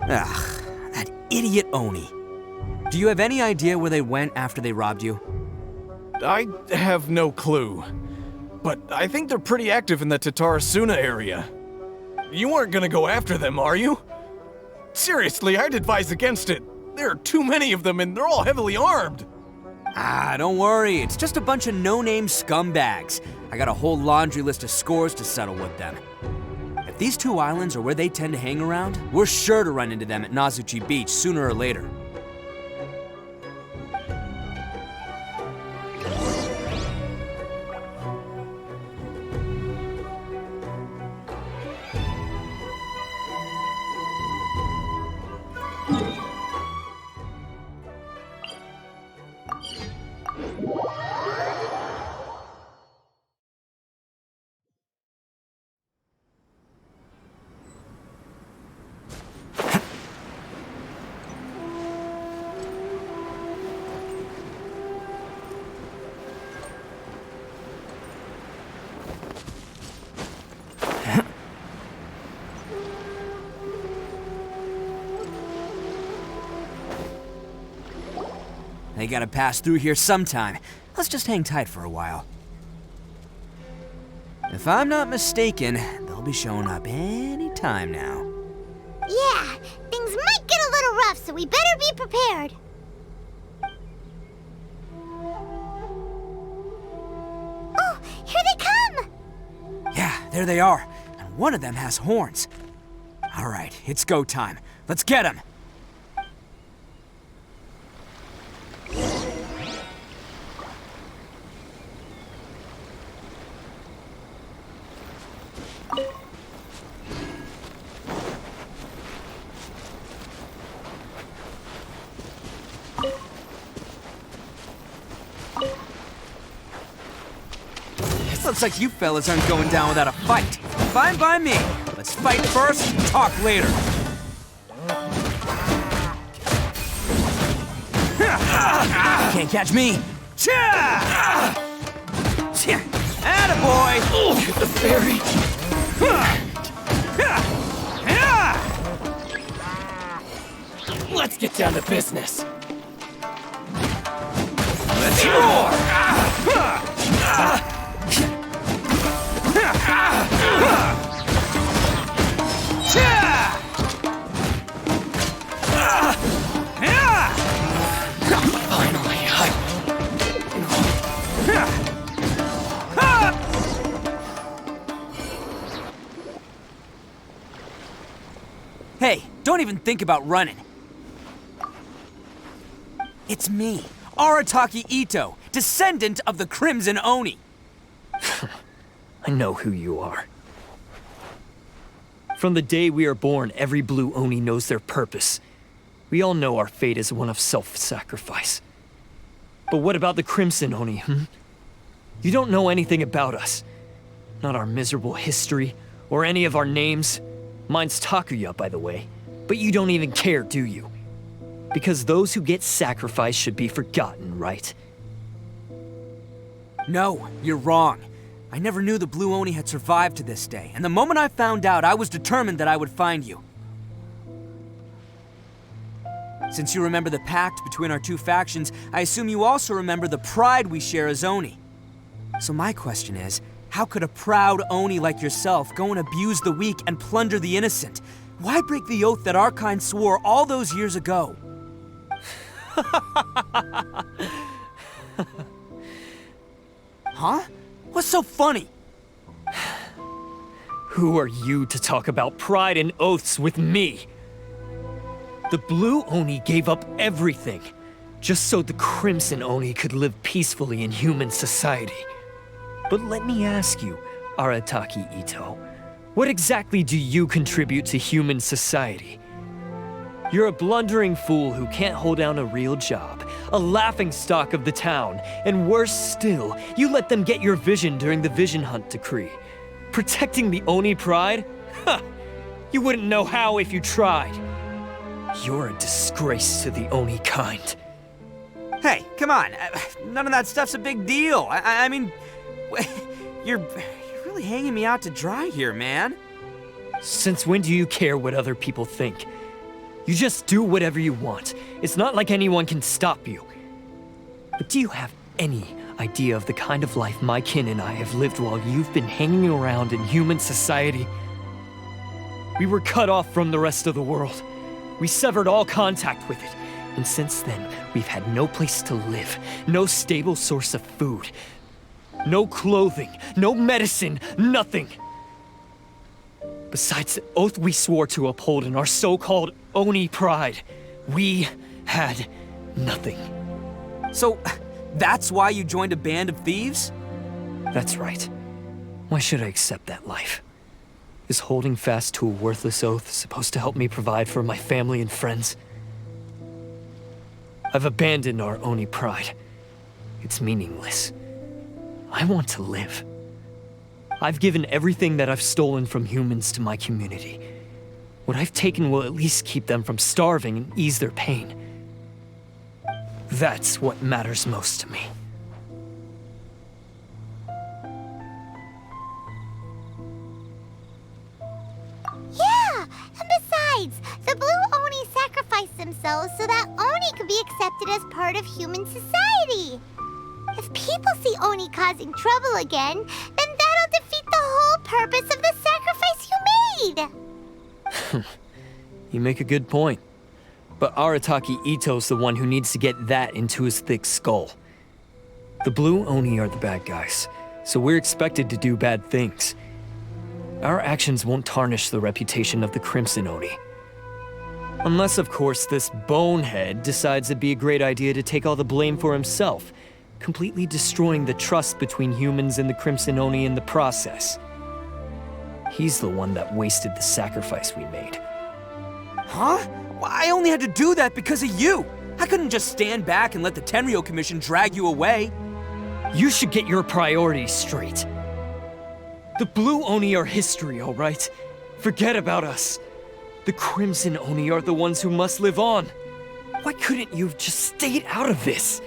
Speaker 7: Ugh, that idiot Oni. Do you have any idea where they went after they robbed you?
Speaker 9: I have no clue. But I think they're pretty active in the Tatarasuna area. You aren't gonna go after them, are you? Seriously, I'd advise against it. There are too many of them and they're all heavily armed.
Speaker 7: Ah, don't worry. It's just a bunch of no-name scumbags. I got a whole laundry list of scores to settle with them. If these two islands are where they tend to hang around, we're sure to run into them at Nazuchi Beach sooner or later. They gotta pass through here sometime. Let's just hang tight for a while. If I'm not mistaken, they'll be showing up any time now.
Speaker 2: Yeah, things might get a little rough, so we better be prepared. Oh, here they come!
Speaker 7: Yeah, there they are. And one of them has horns. All right, it's go time. Let's get him! Looks like you fellas aren't going down without a fight. Fine by me. Let's fight first, talk later. Can't catch me. Attaboy!
Speaker 10: The fairy. Let's get down to business. Let's roar!
Speaker 7: Hey, don't even think about running. It's me, Arataki Itto, descendant of the Crimson Oni.
Speaker 10: I know who you are. From the day we are born, every blue Oni knows their purpose. We all know our fate is one of self-sacrifice. But what about the Crimson Oni, You don't know anything about us. Not our miserable history, or any of our names. Mine's Takuya, by the way. But you don't even care, do you? Because those who get sacrificed should be forgotten, right?
Speaker 7: No, you're wrong. I never knew the Blue Oni had survived to this day, and the moment I found out, I was determined that I would find you. Since you remember the pact between our two factions, I assume you also remember the pride we share as Oni. So my question is, how could a proud Oni like yourself go and abuse the weak and plunder the innocent? Why break the oath that our kind swore all those years ago? Huh? What's so funny?
Speaker 10: Who are you to talk about pride and oaths with me? The Blue Oni gave up everything, just so the Crimson Oni could live peacefully in human society. But let me ask you, Arataki Itto, what exactly do you contribute to human society? You're a blundering fool who can't hold down a real job, a laughingstock of the town, and worse still, you let them get your vision during the Vision Hunt decree. Protecting the Oni pride? Ha! You wouldn't know how if you tried. You're a disgrace to the Oni kind.
Speaker 7: Hey, come on. None of that stuff's a big deal. I mean, you're really hanging me out to dry here, man.
Speaker 10: Since when do you care what other people think? You just do whatever you want. It's not like anyone can stop you. But do you have any idea of the kind of life my kin and I have lived while you've been hanging around in human society? We were cut off from the rest of the world. We severed all contact with it. And since then, we've had no place to live, no stable source of food, no clothing, no medicine, nothing. Besides the oath we swore to uphold in our so-called Oni pride, we had nothing.
Speaker 7: So, that's why you joined a band of thieves?
Speaker 10: That's right. Why should I accept that life? Is holding fast to a worthless oath supposed to help me provide for my family and friends? I've abandoned our Oni pride. It's meaningless. I want to live. I've given everything that I've stolen from humans to my community. What I've taken will at least keep them from starving and ease their pain. That's what matters most to me.
Speaker 2: Yeah, and besides, the Blue Oni sacrificed themselves so that Oni could be accepted as part of human society. If people see Oni causing trouble again, then that'll defeat the whole purpose of the sacrifice you made.
Speaker 10: You make a good point. But Arataki Itto's the one who needs to get that into his thick skull. The Blue Oni are the bad guys, so we're expected to do bad things. Our actions won't tarnish the reputation of the Crimson Oni. Unless, of course, this bonehead decides it'd be a great idea to take all the blame for himself, completely destroying the trust between humans and the Crimson Oni in the process. He's the one that wasted the sacrifice we made.
Speaker 7: Huh? Well, I only had to do that because of you. I couldn't just stand back and let the Tenryo Commission drag you away.
Speaker 10: You should get your priorities straight. The Blue Oni are history, all right? Forget about us. The Crimson Oni are the ones who must live on. Why couldn't you have just stayed out of this?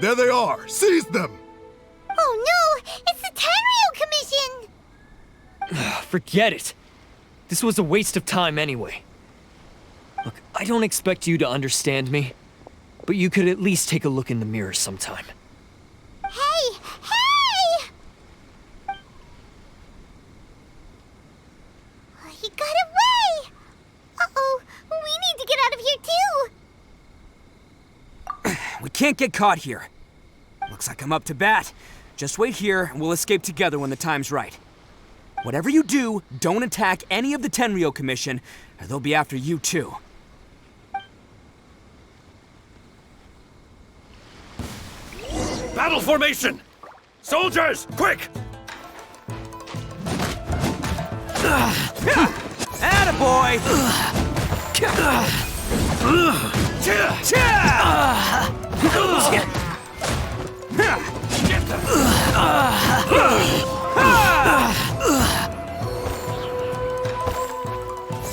Speaker 11: There they are! Seize them!
Speaker 2: Oh no! It's the Tenryo Commission!
Speaker 10: Forget it. This was a waste of time anyway. Look, I don't expect you to understand me, but you could at least take a look in the mirror sometime.
Speaker 2: Hey! Hey! He got away! Uh-oh, we need to get out of here too!
Speaker 7: We can't get caught here. Looks like I'm up to bat. Just wait here and we'll escape together when the time's right. Whatever you do, don't attack any of the Tenryo Commission, or they'll be after you too.
Speaker 9: Battle formation! Soldiers, quick!
Speaker 7: Attaboy!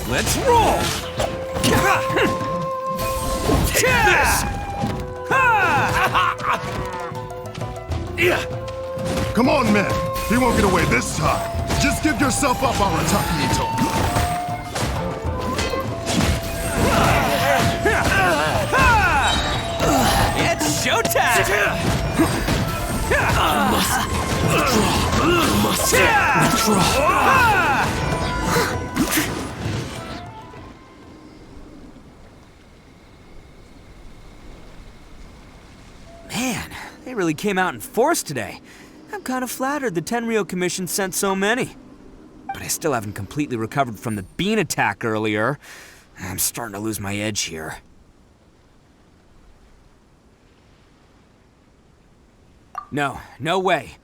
Speaker 7: Let's roll! Take this!
Speaker 11: Come on, men! He won't get away this time. Just give yourself up, Arataki Itto.
Speaker 7: It's showtime!
Speaker 10: Must withdraw.
Speaker 7: Man, they really came out in force today. I'm kind of flattered the Tenryo Commission sent so many. But I still haven't completely recovered from the bean attack earlier. I'm starting to lose my edge here. No way.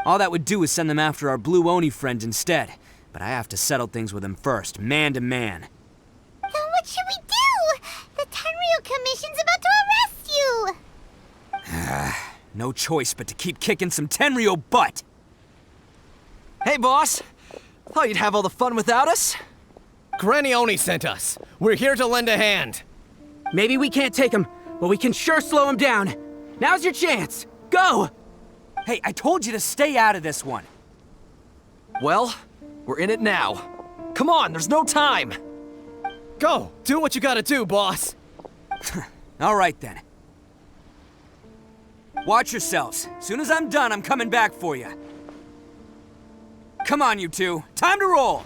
Speaker 7: All that would do is send them after our blue Oni friend instead. But I have to settle things with him first, man to man.
Speaker 2: Then what should we do? The Tenryo Commission's about to arrest you!
Speaker 7: No choice but to keep kicking some Tenryo butt!
Speaker 12: Hey, boss! Thought you'd have all the fun without us?
Speaker 13: Granny Oni sent us. We're here to lend a hand.
Speaker 12: Maybe we can't take him, but we can sure slow him down. Now's your chance! Go!
Speaker 7: Hey, I told you to stay out of this one.
Speaker 12: Well, we're in it now. Come on, there's no time!
Speaker 13: Go! Do what you gotta do, boss!
Speaker 7: All right, then. Watch yourselves. Soon as I'm done, I'm coming back for you. Come on, you two. Time to roll!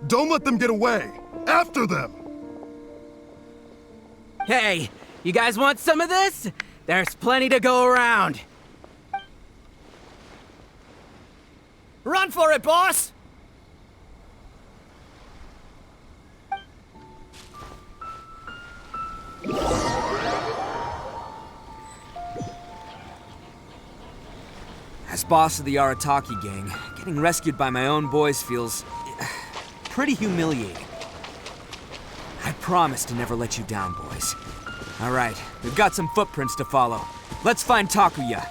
Speaker 11: Don't let them get away. After them.
Speaker 12: Hey, you guys want some of this? There's plenty to go around.
Speaker 13: Run for it, boss!
Speaker 7: As boss of the Arataki gang, getting rescued by my own boys feels pretty humiliating. I promise to never let you down, boys. All right, we've got some footprints to follow. Let's find Takuya.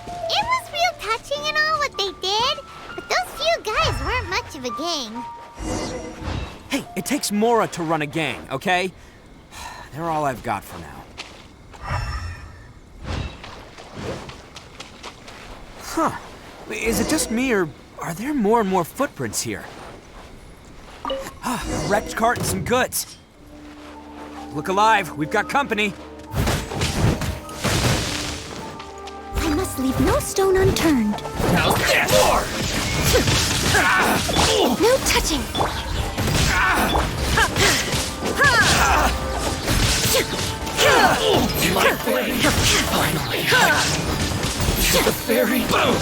Speaker 2: It was real touching and all what they did, but those few guys weren't much of a gang.
Speaker 7: Hey, it takes Mora to run a gang, okay? They're all I've got for now. Huh. Is it just me, or are there more and more footprints here? A wrecked cart and some goods. Look alive, we've got company.
Speaker 1: I must leave no stone unturned.
Speaker 13: How's that for?
Speaker 1: No touching!
Speaker 13: My blade! Finally! The fairy boom!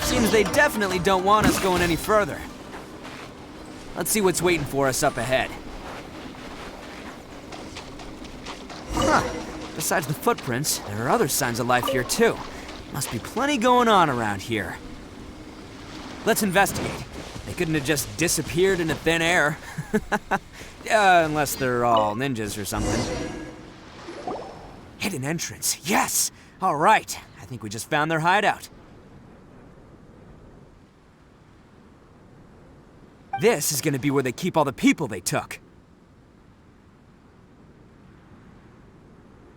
Speaker 7: Seems they definitely don't want us going any further. Let's see what's waiting for us up ahead. Huh. Besides the footprints, there are other signs of life here too. Must be plenty going on around here. Let's investigate. They couldn't have just disappeared into thin air. Unless they're all ninjas or something. Hidden entrance, yes! All right, I think we just found their hideout. This is gonna be where they keep all the people they took.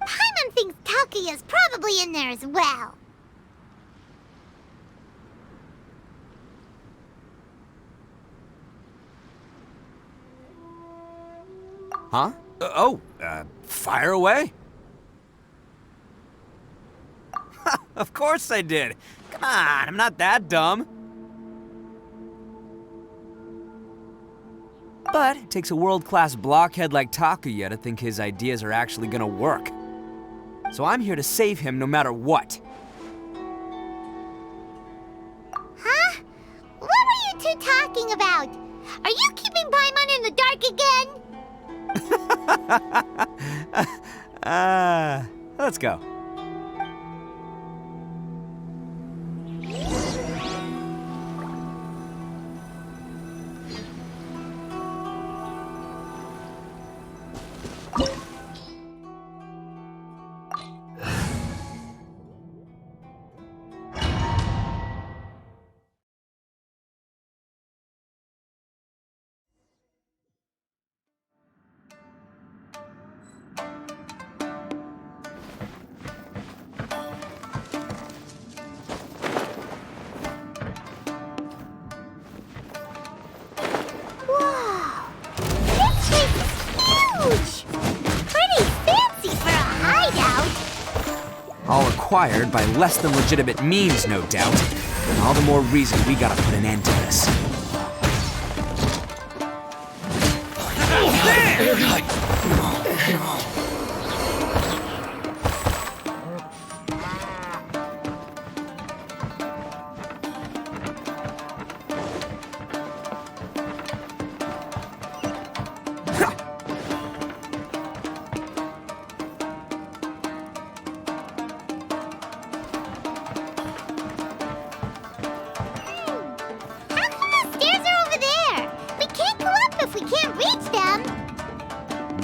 Speaker 2: Paimon thinks Takuya's probably in there as well.
Speaker 7: Huh? Fire away. Of course I did. Come on, I'm not that dumb. But it takes a world-class blockhead like Takuya to think his ideas are actually gonna work. So I'm here to save him no matter what.
Speaker 2: Huh? What were you two talking about? Are you keeping Paimon in the dark again?
Speaker 7: Let's go. All acquired by less than legitimate means, no doubt. And all the more reason we gotta put an end to this.
Speaker 2: How come the stairs are over there? We can't go up if we can't reach them.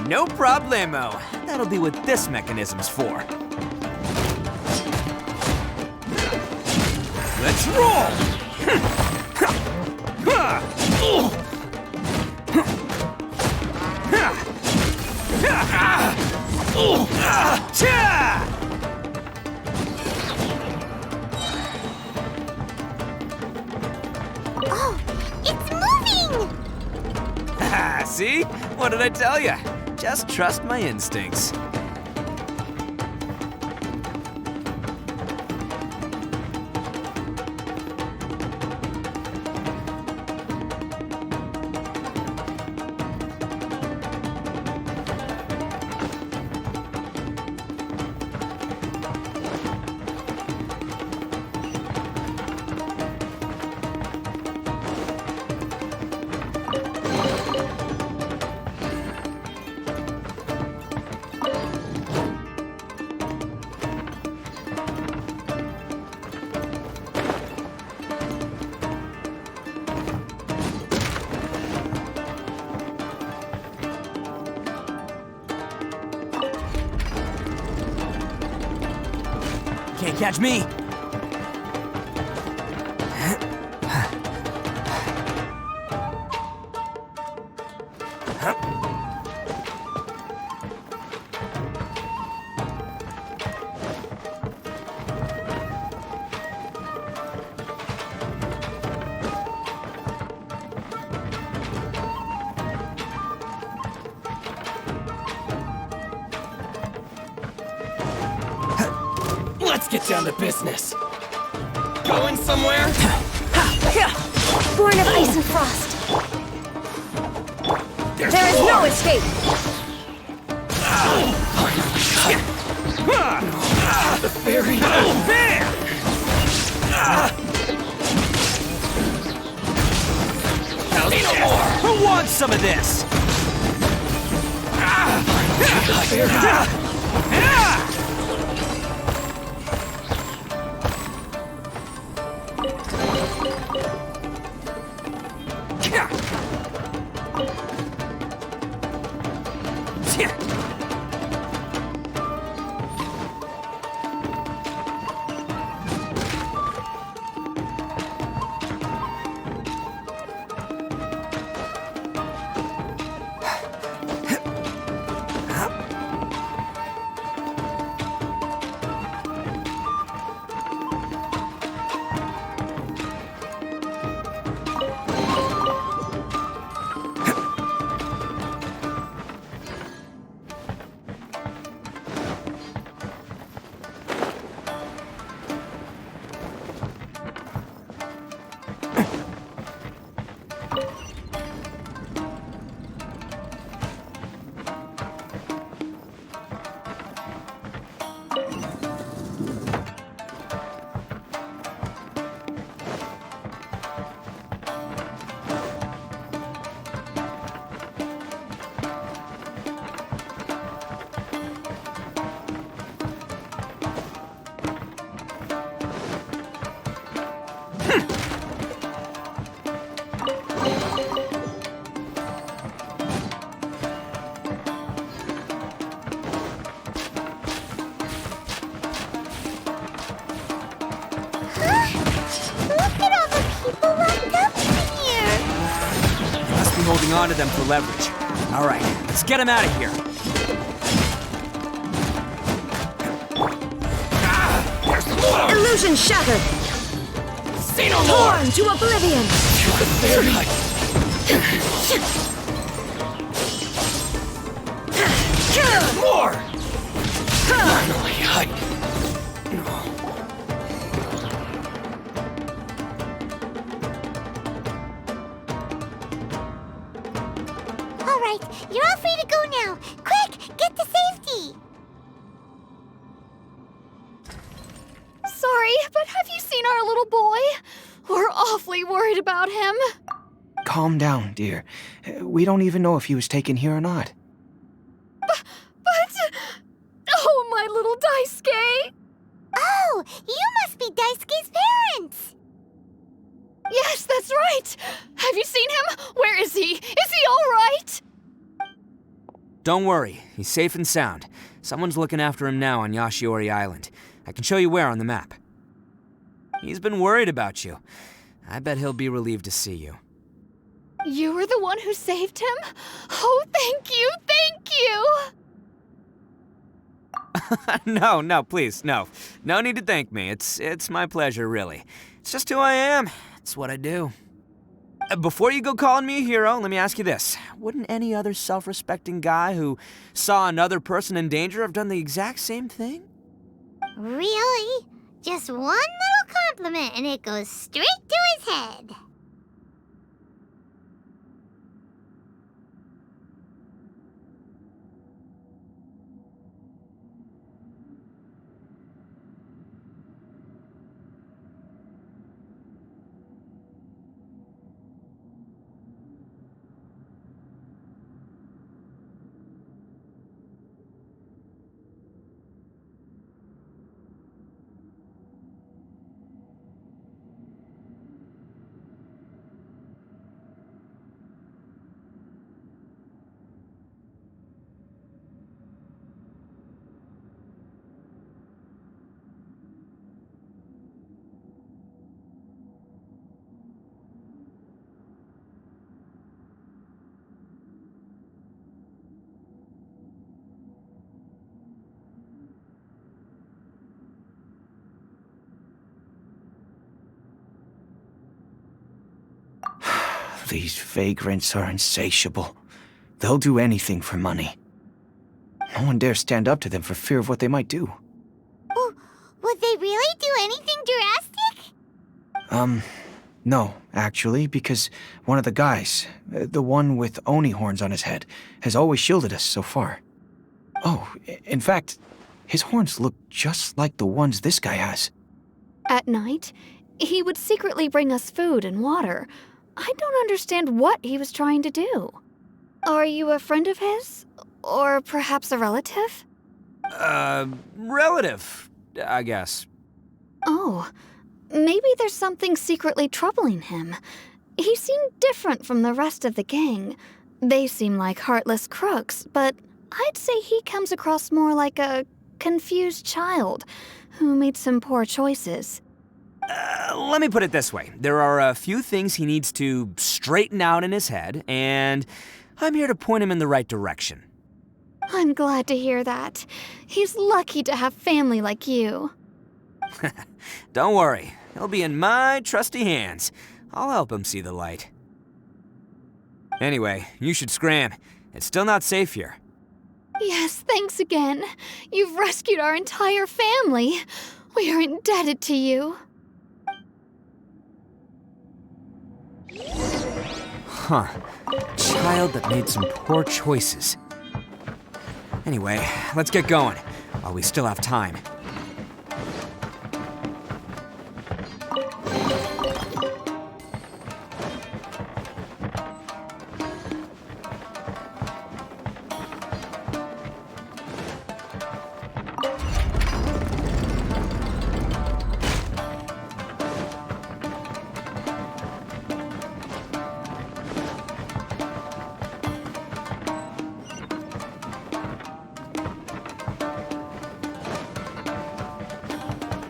Speaker 7: No problemo. That'll be what this mechanism's for. Let's roll!
Speaker 2: Oh, it's moving!
Speaker 7: See? What did I tell you? Just trust my instincts. Can't catch me.
Speaker 13: Let's get down to business. Going somewhere?
Speaker 6: Born of ice and frost. There is no escape.
Speaker 13: The fairy.
Speaker 7: Who wants some of this? Holding on to them for leverage. All right, let's get them out of here.
Speaker 13: There's more!
Speaker 6: Illusion shattered.
Speaker 13: Say no more!
Speaker 6: Torn to oblivion.
Speaker 13: To the fairy. More! Finally,
Speaker 2: right, you're all free to go now. Quick, get to safety.
Speaker 6: Sorry, but have you seen our little boy? We're awfully worried about him.
Speaker 7: Calm down, dear. We don't even know if he was taken here or not.
Speaker 6: But... Oh, my little Daisuke!
Speaker 2: Oh, you must be Daisuke's parents.
Speaker 6: Yes, that's right! Have you seen him? Where is he? Is he all right?
Speaker 7: Don't worry, he's safe and sound. Someone's looking after him now on Yashiori Island. I can show you where on the map. He's been worried about you. I bet he'll be relieved to see you.
Speaker 6: You were the one who saved him? Oh, thank you, thank you!
Speaker 7: No, please, no. No need to thank me. It's my pleasure, really. It's just who I am. It's what I do. Before you go calling me a hero, let me ask you this. Wouldn't any other self-respecting guy who saw another person in danger have done the exact same thing?
Speaker 2: Really? Just one little compliment and it goes straight to his head.
Speaker 7: These vagrants are insatiable. They'll do anything for money. No one dares stand up to them for fear of what they might do.
Speaker 2: Oh, would they really do anything drastic?
Speaker 7: No, actually, because one of the guys, the one with Oni horns on his head, has always shielded us so far. Oh, in fact, his horns look just like the ones this guy has.
Speaker 6: At night, he would secretly bring us food and water. I don't understand what he was trying to do. Are you a friend of his? Or perhaps a relative?
Speaker 7: Relative, I guess.
Speaker 6: Oh, maybe there's something secretly troubling him. He seemed different from the rest of the gang. They seem like heartless crooks, but I'd say he comes across more like a confused child who made some poor choices.
Speaker 7: Let me put it this way. There are a few things he needs to straighten out in his head, and I'm here to point him in the right direction.
Speaker 6: I'm glad to hear that. He's lucky to have family like you.
Speaker 7: Don't worry. He'll be in my trusty hands. I'll help him see the light. Anyway, you should scram. It's still not safe here.
Speaker 6: Yes, thanks again. You've rescued our entire family. We are indebted to you.
Speaker 7: Huh. Child that made some poor choices. Anyway, let's get going, while we still have time.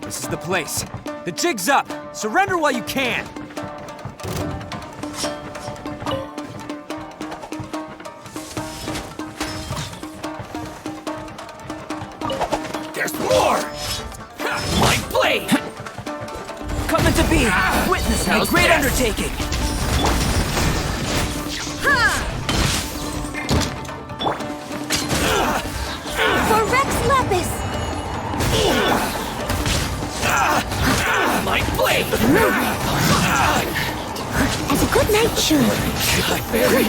Speaker 7: This is the place. The jig's up. Surrender while you can.
Speaker 13: There's more! My blade!
Speaker 12: Coming to be! Witness a
Speaker 13: How's
Speaker 12: great
Speaker 13: this?
Speaker 12: undertaking!
Speaker 2: For Rex Lapis!
Speaker 13: My blade!
Speaker 2: As a good knight should.
Speaker 13: Very...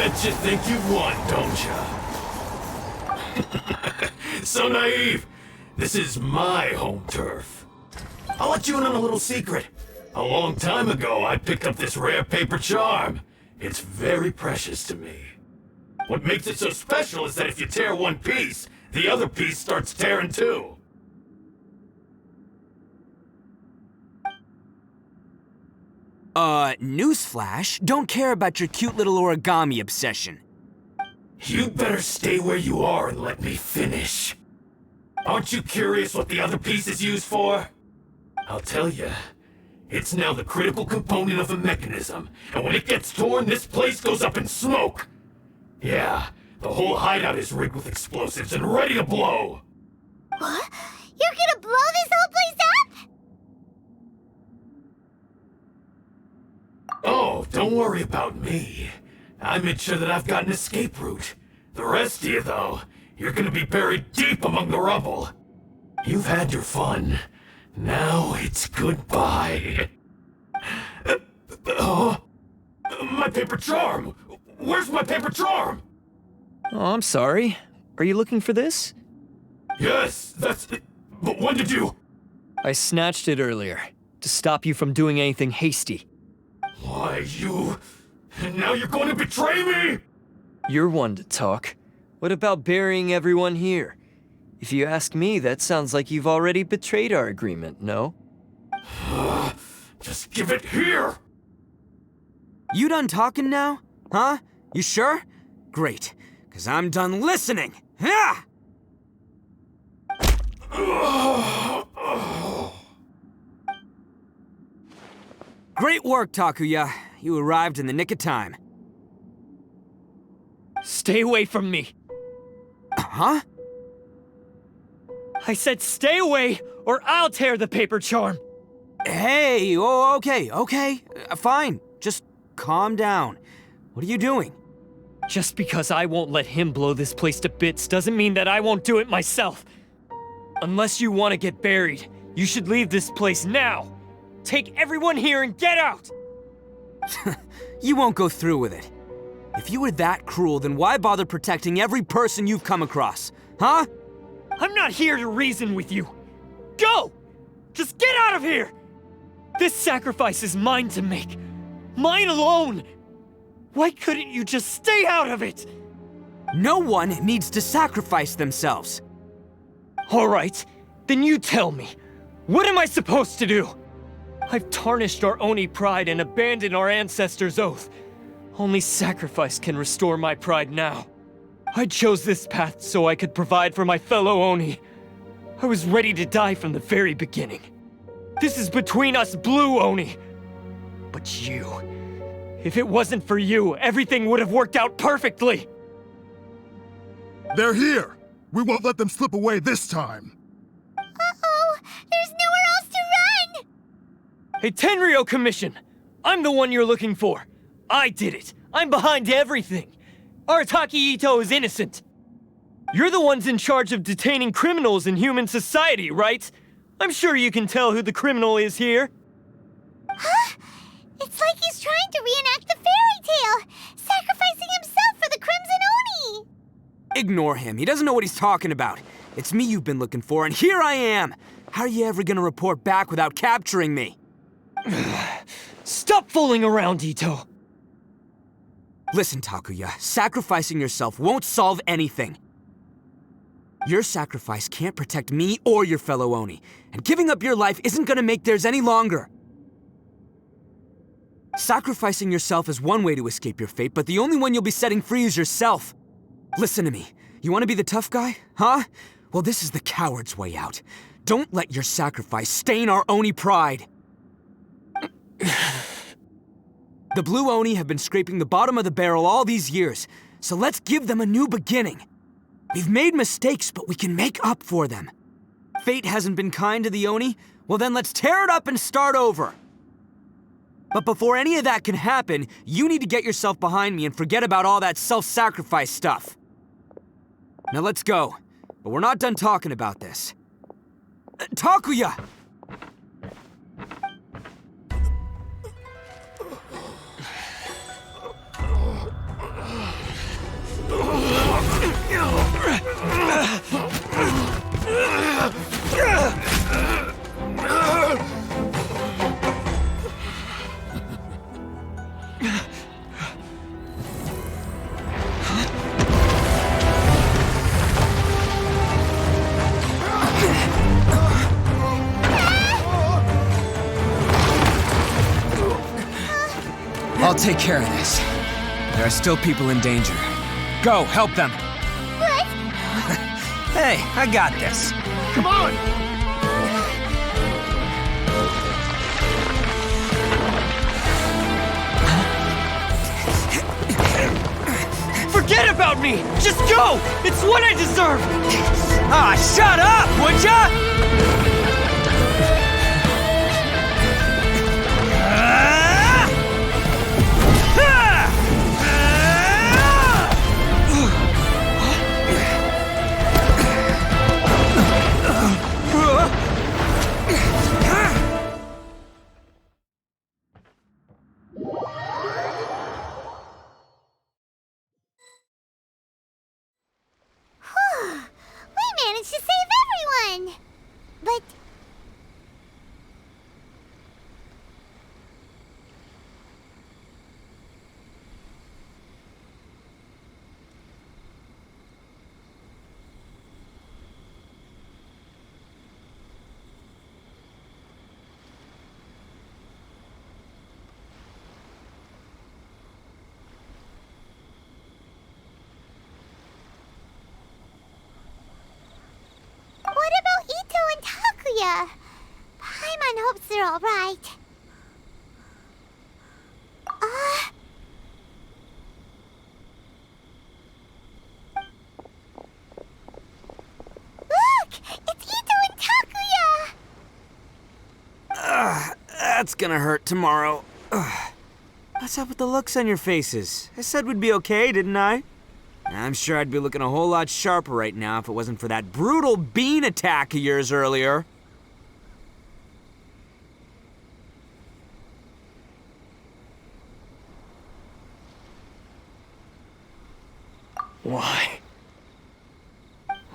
Speaker 14: Bet you think you've won, don't ya? So naive. This is my home turf. I'll let you in on a little secret. A long time ago, I picked up this rare paper charm. It's very precious to me. What makes it so special is that if you tear one piece, the other piece starts tearing too.
Speaker 7: Newsflash, don't care about your cute little origami obsession.
Speaker 14: You'd better stay where you are and let me finish. Aren't you curious what the other piece is used for? I'll tell you. It's now the critical component of a mechanism, and when it gets torn, this place goes up in smoke. Yeah, the whole hideout is rigged with explosives and ready to blow.
Speaker 2: What? You're gonna blow this whole place up?
Speaker 14: Oh, don't worry about me. I made sure that I've got an escape route. The rest of you, though, you're gonna be buried deep among the rubble. You've had your fun. Now it's goodbye. My paper charm! Where's my paper charm?
Speaker 10: Oh, I'm sorry. Are you looking for this?
Speaker 14: Yes, that's it. But when did you...
Speaker 10: I snatched it earlier, to stop you from doing anything hasty.
Speaker 14: Why, you... And now you're going to betray me?
Speaker 10: You're one to talk. What about burying everyone here? If you ask me, that sounds like you've already betrayed our agreement, no?
Speaker 14: Just give it here!
Speaker 7: You done talking now? Huh? You sure? Great, because I'm done listening! Ah! Great work, Takuya. You arrived in the nick of time.
Speaker 10: Stay away from me!
Speaker 7: Huh?
Speaker 10: I said stay away, or I'll tear the paper charm!
Speaker 7: Hey, oh, okay. Fine. Just calm down. What are you doing?
Speaker 10: Just because I won't let him blow this place to bits doesn't mean that I won't do it myself. Unless you want to get buried, you should leave this place now. Take everyone here and get out!
Speaker 7: You won't go through with it. If you were that cruel, then why bother protecting every person you've come across? Huh?
Speaker 10: I'm not here to reason with you. Go! Just get out of here! This sacrifice is mine to make. Mine alone! Why couldn't you just stay out of it?
Speaker 7: No one needs to sacrifice themselves.
Speaker 10: All right, then you tell me. What am I supposed to do? I've tarnished our Oni pride and abandoned our ancestors' oath. Only sacrifice can restore my pride now. I chose this path so I could provide for my fellow Oni. I was ready to die from the very beginning. This is between us Blue Oni. But you... If it wasn't for you, everything would have worked out perfectly!
Speaker 11: They're here! We won't let them slip away this time!
Speaker 2: Uh-oh! There's nowhere else to run!
Speaker 10: Hey, Tenryo Commission! I'm the one you're looking for. I did it. I'm behind everything. Arataki Itto is innocent. You're the ones in charge of detaining criminals in human society, right? I'm sure you can tell who the criminal is here.
Speaker 2: Huh? It's like he's trying to reenact the fairy tale, sacrificing himself for the Crimson Oni!
Speaker 7: Ignore him. He doesn't know what he's talking about. It's me you've been looking for, and here I am! How are you ever gonna report back without capturing me?
Speaker 10: Stop fooling around, Itto!
Speaker 7: Listen, Takuya, sacrificing yourself won't solve anything. Your sacrifice can't protect me or your fellow Oni, and giving up your life isn't gonna make theirs any longer. Sacrificing yourself is one way to escape your fate, but the only one you'll be setting free is yourself. Listen to me. You want to be the tough guy? Huh? Well, this is the coward's way out. Don't let your sacrifice stain our Oni pride. The Blue Oni have been scraping the bottom of the barrel all these years, so let's give them a new beginning. We've made mistakes, but we can make up for them. Fate hasn't been kind to the Oni? Well then let's tear it up and start over. But before any of that can happen, you need to get yourself behind me and forget about all that self-sacrifice stuff. Now let's go. But we're not done talking about this. Takuya! I'll take care of this. There are still people in danger. Go, help them.
Speaker 2: What?
Speaker 7: Hey, I got this.
Speaker 11: Come on!
Speaker 10: Forget about me! Just go! It's what I deserve!
Speaker 7: Ah, shut up, would ya?
Speaker 2: We managed to save everyone! But... what about Itto and Takuya? Paimon hopes they're alright. Look! It's Itto and Takuya!
Speaker 7: That's gonna hurt tomorrow. What's up with the looks on your faces? I said we'd be okay, didn't I? I'm sure I'd be looking a whole lot sharper right now if it wasn't for that brutal bean attack of yours earlier.
Speaker 10: Why?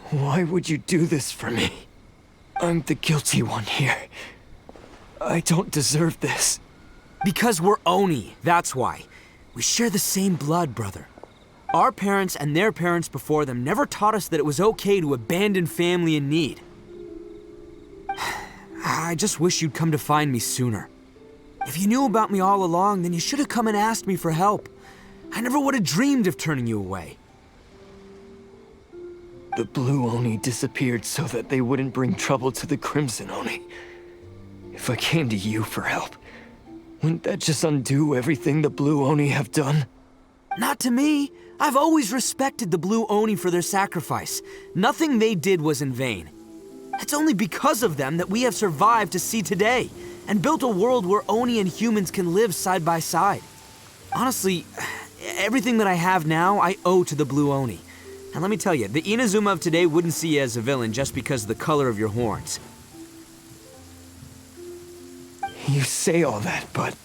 Speaker 10: Why would you do this for me? I'm the guilty one here. I don't deserve this.
Speaker 7: Because we're Oni, that's why. We share the same blood, brother. Our parents and their parents before them never taught us that it was okay to abandon family in need. I just wish you'd come to find me sooner. If you knew about me all along, then you should have come and asked me for help. I never would have dreamed of turning you away.
Speaker 10: The Blue Oni disappeared so that they wouldn't bring trouble to the Crimson Oni. If I came to you for help, wouldn't that just undo everything the Blue Oni have done?
Speaker 7: Not to me. I've always respected the Blue Oni for their sacrifice. Nothing they did was in vain. It's only because of them that we have survived to see today, and built a world where Oni and humans can live side by side. Honestly, everything that I have now, I owe to the Blue Oni. And let me tell you, the Inazuma of today wouldn't see you as a villain just because of the color of your horns.
Speaker 10: You say all that, but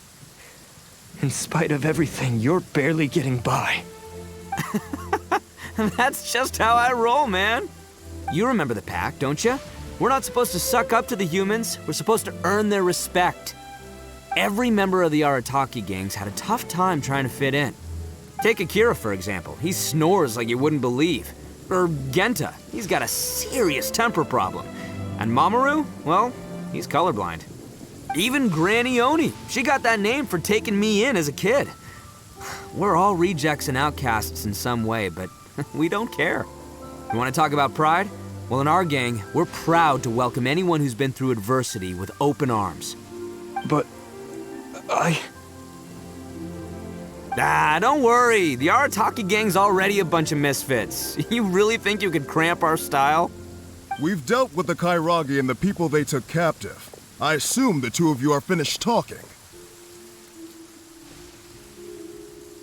Speaker 10: in spite of everything, you're barely getting by.
Speaker 7: That's just how I roll, man. You remember the pact, don't you? We're not supposed to suck up to the humans. We're supposed to earn their respect. Every member of the Arataki gangs had a tough time trying to fit in. Take Akira, for example. He snores like you wouldn't believe. Or Genta. He's got a serious temper problem. And Mamoru? Well, he's colorblind. Even Granny Oni. She got that name for taking me in as a kid. We're all rejects and outcasts in some way, but we don't care. You want to talk about pride? Well, in our gang, we're proud to welcome anyone who's been through adversity with open arms.
Speaker 10: But
Speaker 7: Don't worry. The Arataki gang's already a bunch of misfits. You really think you could cramp our style?
Speaker 11: We've dealt with the Kairagi and the people they took captive. I assume the two of you are finished talking.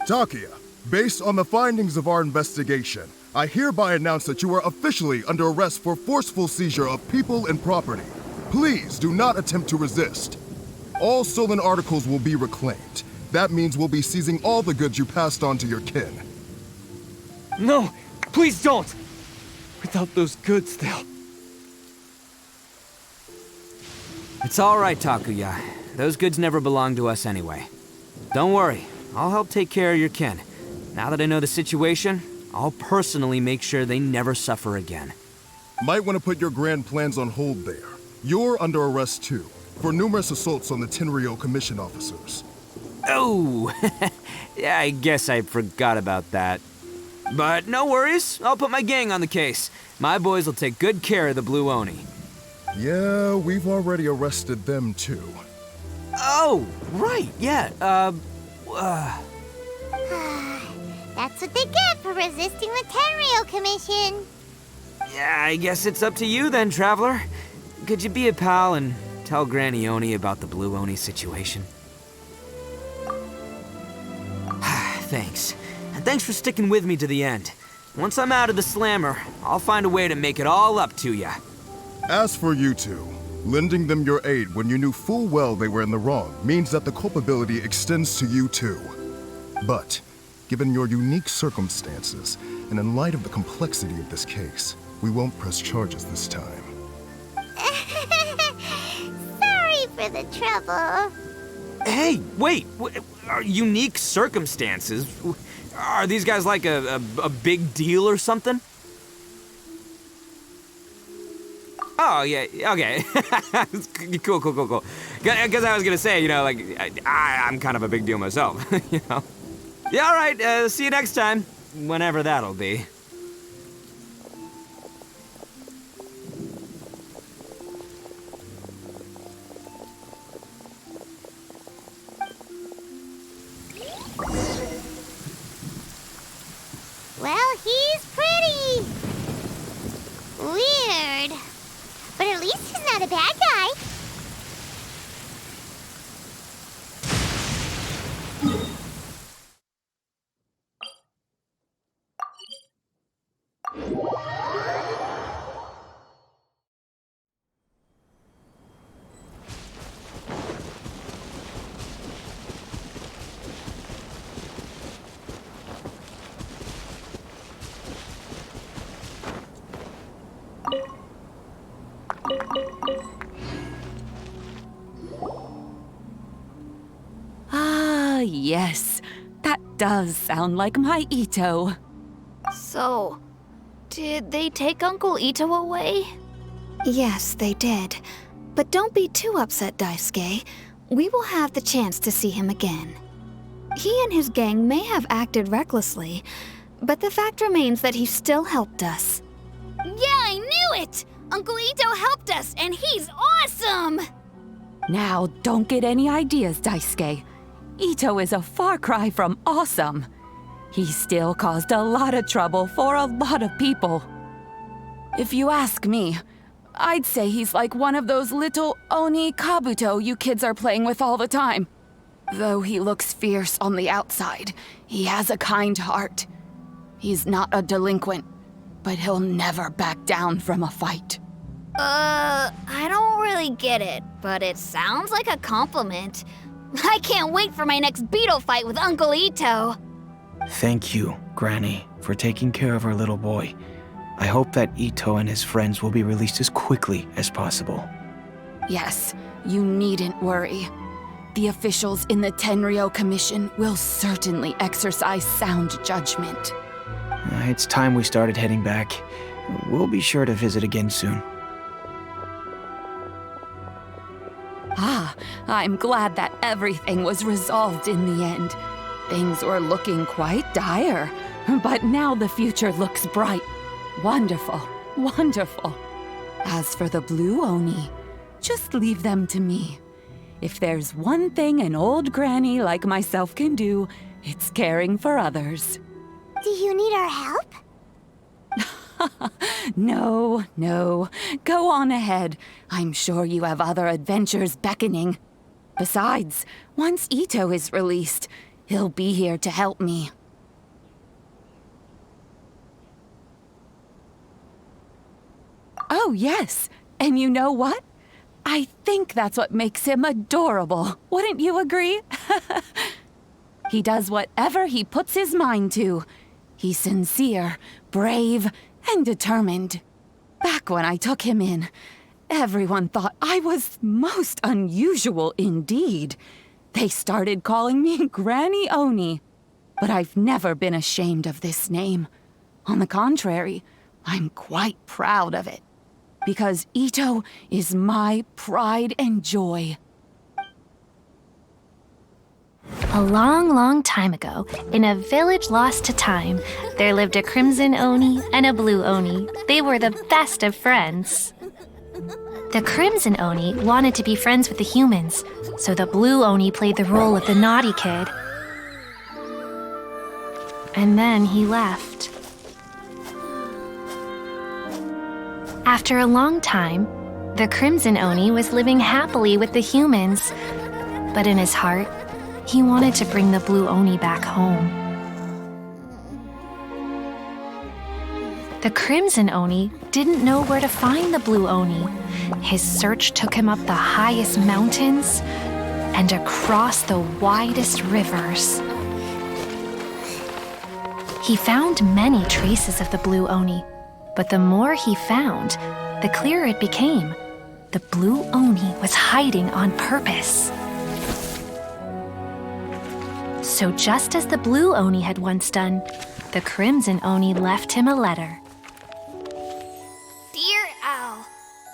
Speaker 11: Takuya, based on the findings of our investigation, I hereby announce that you are officially under arrest for forceful seizure of people and property. Please do not attempt to resist. All stolen articles will be reclaimed. That means we'll be seizing all the goods you passed on to your kin.
Speaker 10: no, please don't! Without those goods, they'll...
Speaker 7: It's all right, Takuya. Those goods never belonged to us anyway. Don't worry. I'll help take care of your kin. Now that I know the situation, I'll personally make sure they never suffer again.
Speaker 11: Might want to put your grand plans on hold there. You're under arrest too, for numerous assaults on the Tenryou Commission officers.
Speaker 7: Oh, yeah, I guess I forgot about that. But no worries, I'll put my gang on the case. My boys will take good care of the Blue Oni.
Speaker 11: Yeah, we've already arrested them too.
Speaker 7: Oh, right, yeah,
Speaker 2: That's what they get for resisting the Tenryou Commission.
Speaker 7: Yeah, I guess it's up to you then, Traveler. Could you be a pal and tell Granny Oni about the Blue Oni situation? Thanks. And thanks for sticking with me to the end. Once I'm out of the slammer, I'll find a way to make it all up to ya.
Speaker 11: As for you two, lending them your aid when you knew full well they were in the wrong means that the culpability extends to you too. But, given your unique circumstances, and in light of the complexity of this case, we won't press charges this time.
Speaker 2: Sorry for the trouble.
Speaker 7: Hey, wait! Unique circumstances? Are these guys like a big deal or something? Oh, yeah, okay. Cool. Because I was gonna say, you know, like, I'm kind of a big deal myself, you know? Yeah, all right, see you next time. Whenever that'll be.
Speaker 2: Well, he's pretty. Weird. But at least he's not a bad guy.
Speaker 1: Ah, yes. That does sound like my Itto.
Speaker 6: So, did they take Uncle Itto away? Yes, they did. But don't be too upset, Daisuke. We will have the chance to see him again. He and his gang may have acted recklessly, but the fact remains that he still helped us. Yeah, I knew it! Uncle Itto helped us, and he's awesome!
Speaker 1: Now, don't get any ideas, Daisuke. Itto is a far cry from awesome. He still caused a lot of trouble for a lot of people. If you ask me, I'd say he's like one of those little Oni Kabuto you kids are playing with all the time. Though he looks fierce on the outside, he has a kind heart. He's not a delinquent, but he'll never back down from a fight.
Speaker 6: I don't really get it, but it sounds like a compliment. I can't wait for my next beetle fight with Uncle Itto.
Speaker 15: Thank you, Granny, for taking care of our little boy. I hope that Itto and his friends will be released as quickly as possible.
Speaker 1: Yes, you needn't worry. The officials in the Tenryou Commission will certainly exercise sound judgment.
Speaker 15: It's time we started heading back. We'll be sure to visit again soon.
Speaker 1: Ah, I'm glad that everything was resolved in the end. Things were looking quite dire, but now the future looks bright. Wonderful, wonderful. As for the Blue Oni, just leave them to me. If there's one thing an old granny like myself can do, it's caring for others.
Speaker 2: Do you need our help?
Speaker 1: No. Go on ahead. I'm sure you have other adventures beckoning. Besides, once Itto is released, he'll be here to help me. Oh, yes. And you know what? I think that's what makes him adorable. Wouldn't you agree? He does whatever he puts his mind to. He's sincere, brave, and determined. Back when I took him in, everyone thought I was most unusual indeed.
Speaker 8: They started calling me Granny Oni. But I've never been ashamed of this name. On the contrary, I'm quite proud of it. Because Itto is my pride and joy.
Speaker 5: A long, long time ago, in a village lost to time, there lived a crimson Oni and a blue Oni. They were the best of friends. The crimson Oni wanted to be friends with the humans, so the blue Oni played the role of the naughty kid. And then he left. After a long time, the crimson Oni was living happily with the humans, but in his heart, he wanted to bring the blue Oni back home. The crimson Oni didn't know where to find the blue Oni. His search took him up the highest mountains and across the widest rivers. He found many traces of the blue Oni, but the more he found, the clearer it became. The blue Oni was hiding on purpose. So just as the blue Oni had once done, the crimson Oni left him a letter.
Speaker 6: Dear Al,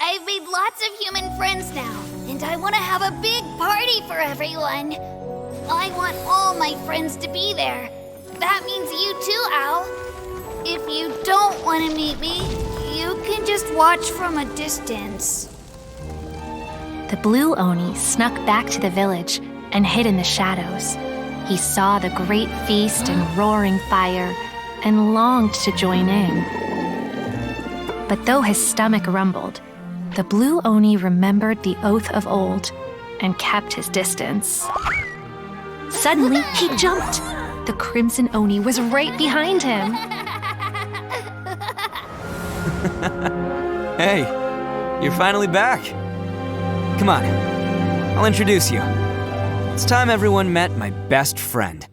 Speaker 6: I've made lots of human friends now, and I want to have a big party for everyone. I want all my friends to be there. That means you too, Al. If you don't want to meet me, you can just watch from a distance.
Speaker 5: The blue Oni snuck back to the village and hid in the shadows. He saw the great feast and roaring fire and longed to join in. But though his stomach rumbled, the blue Oni remembered the oath of old and kept his distance. Suddenly, he jumped. The crimson Oni was right behind him.
Speaker 7: Hey, you're finally back. Come on, I'll introduce you. It's time everyone met my best friend.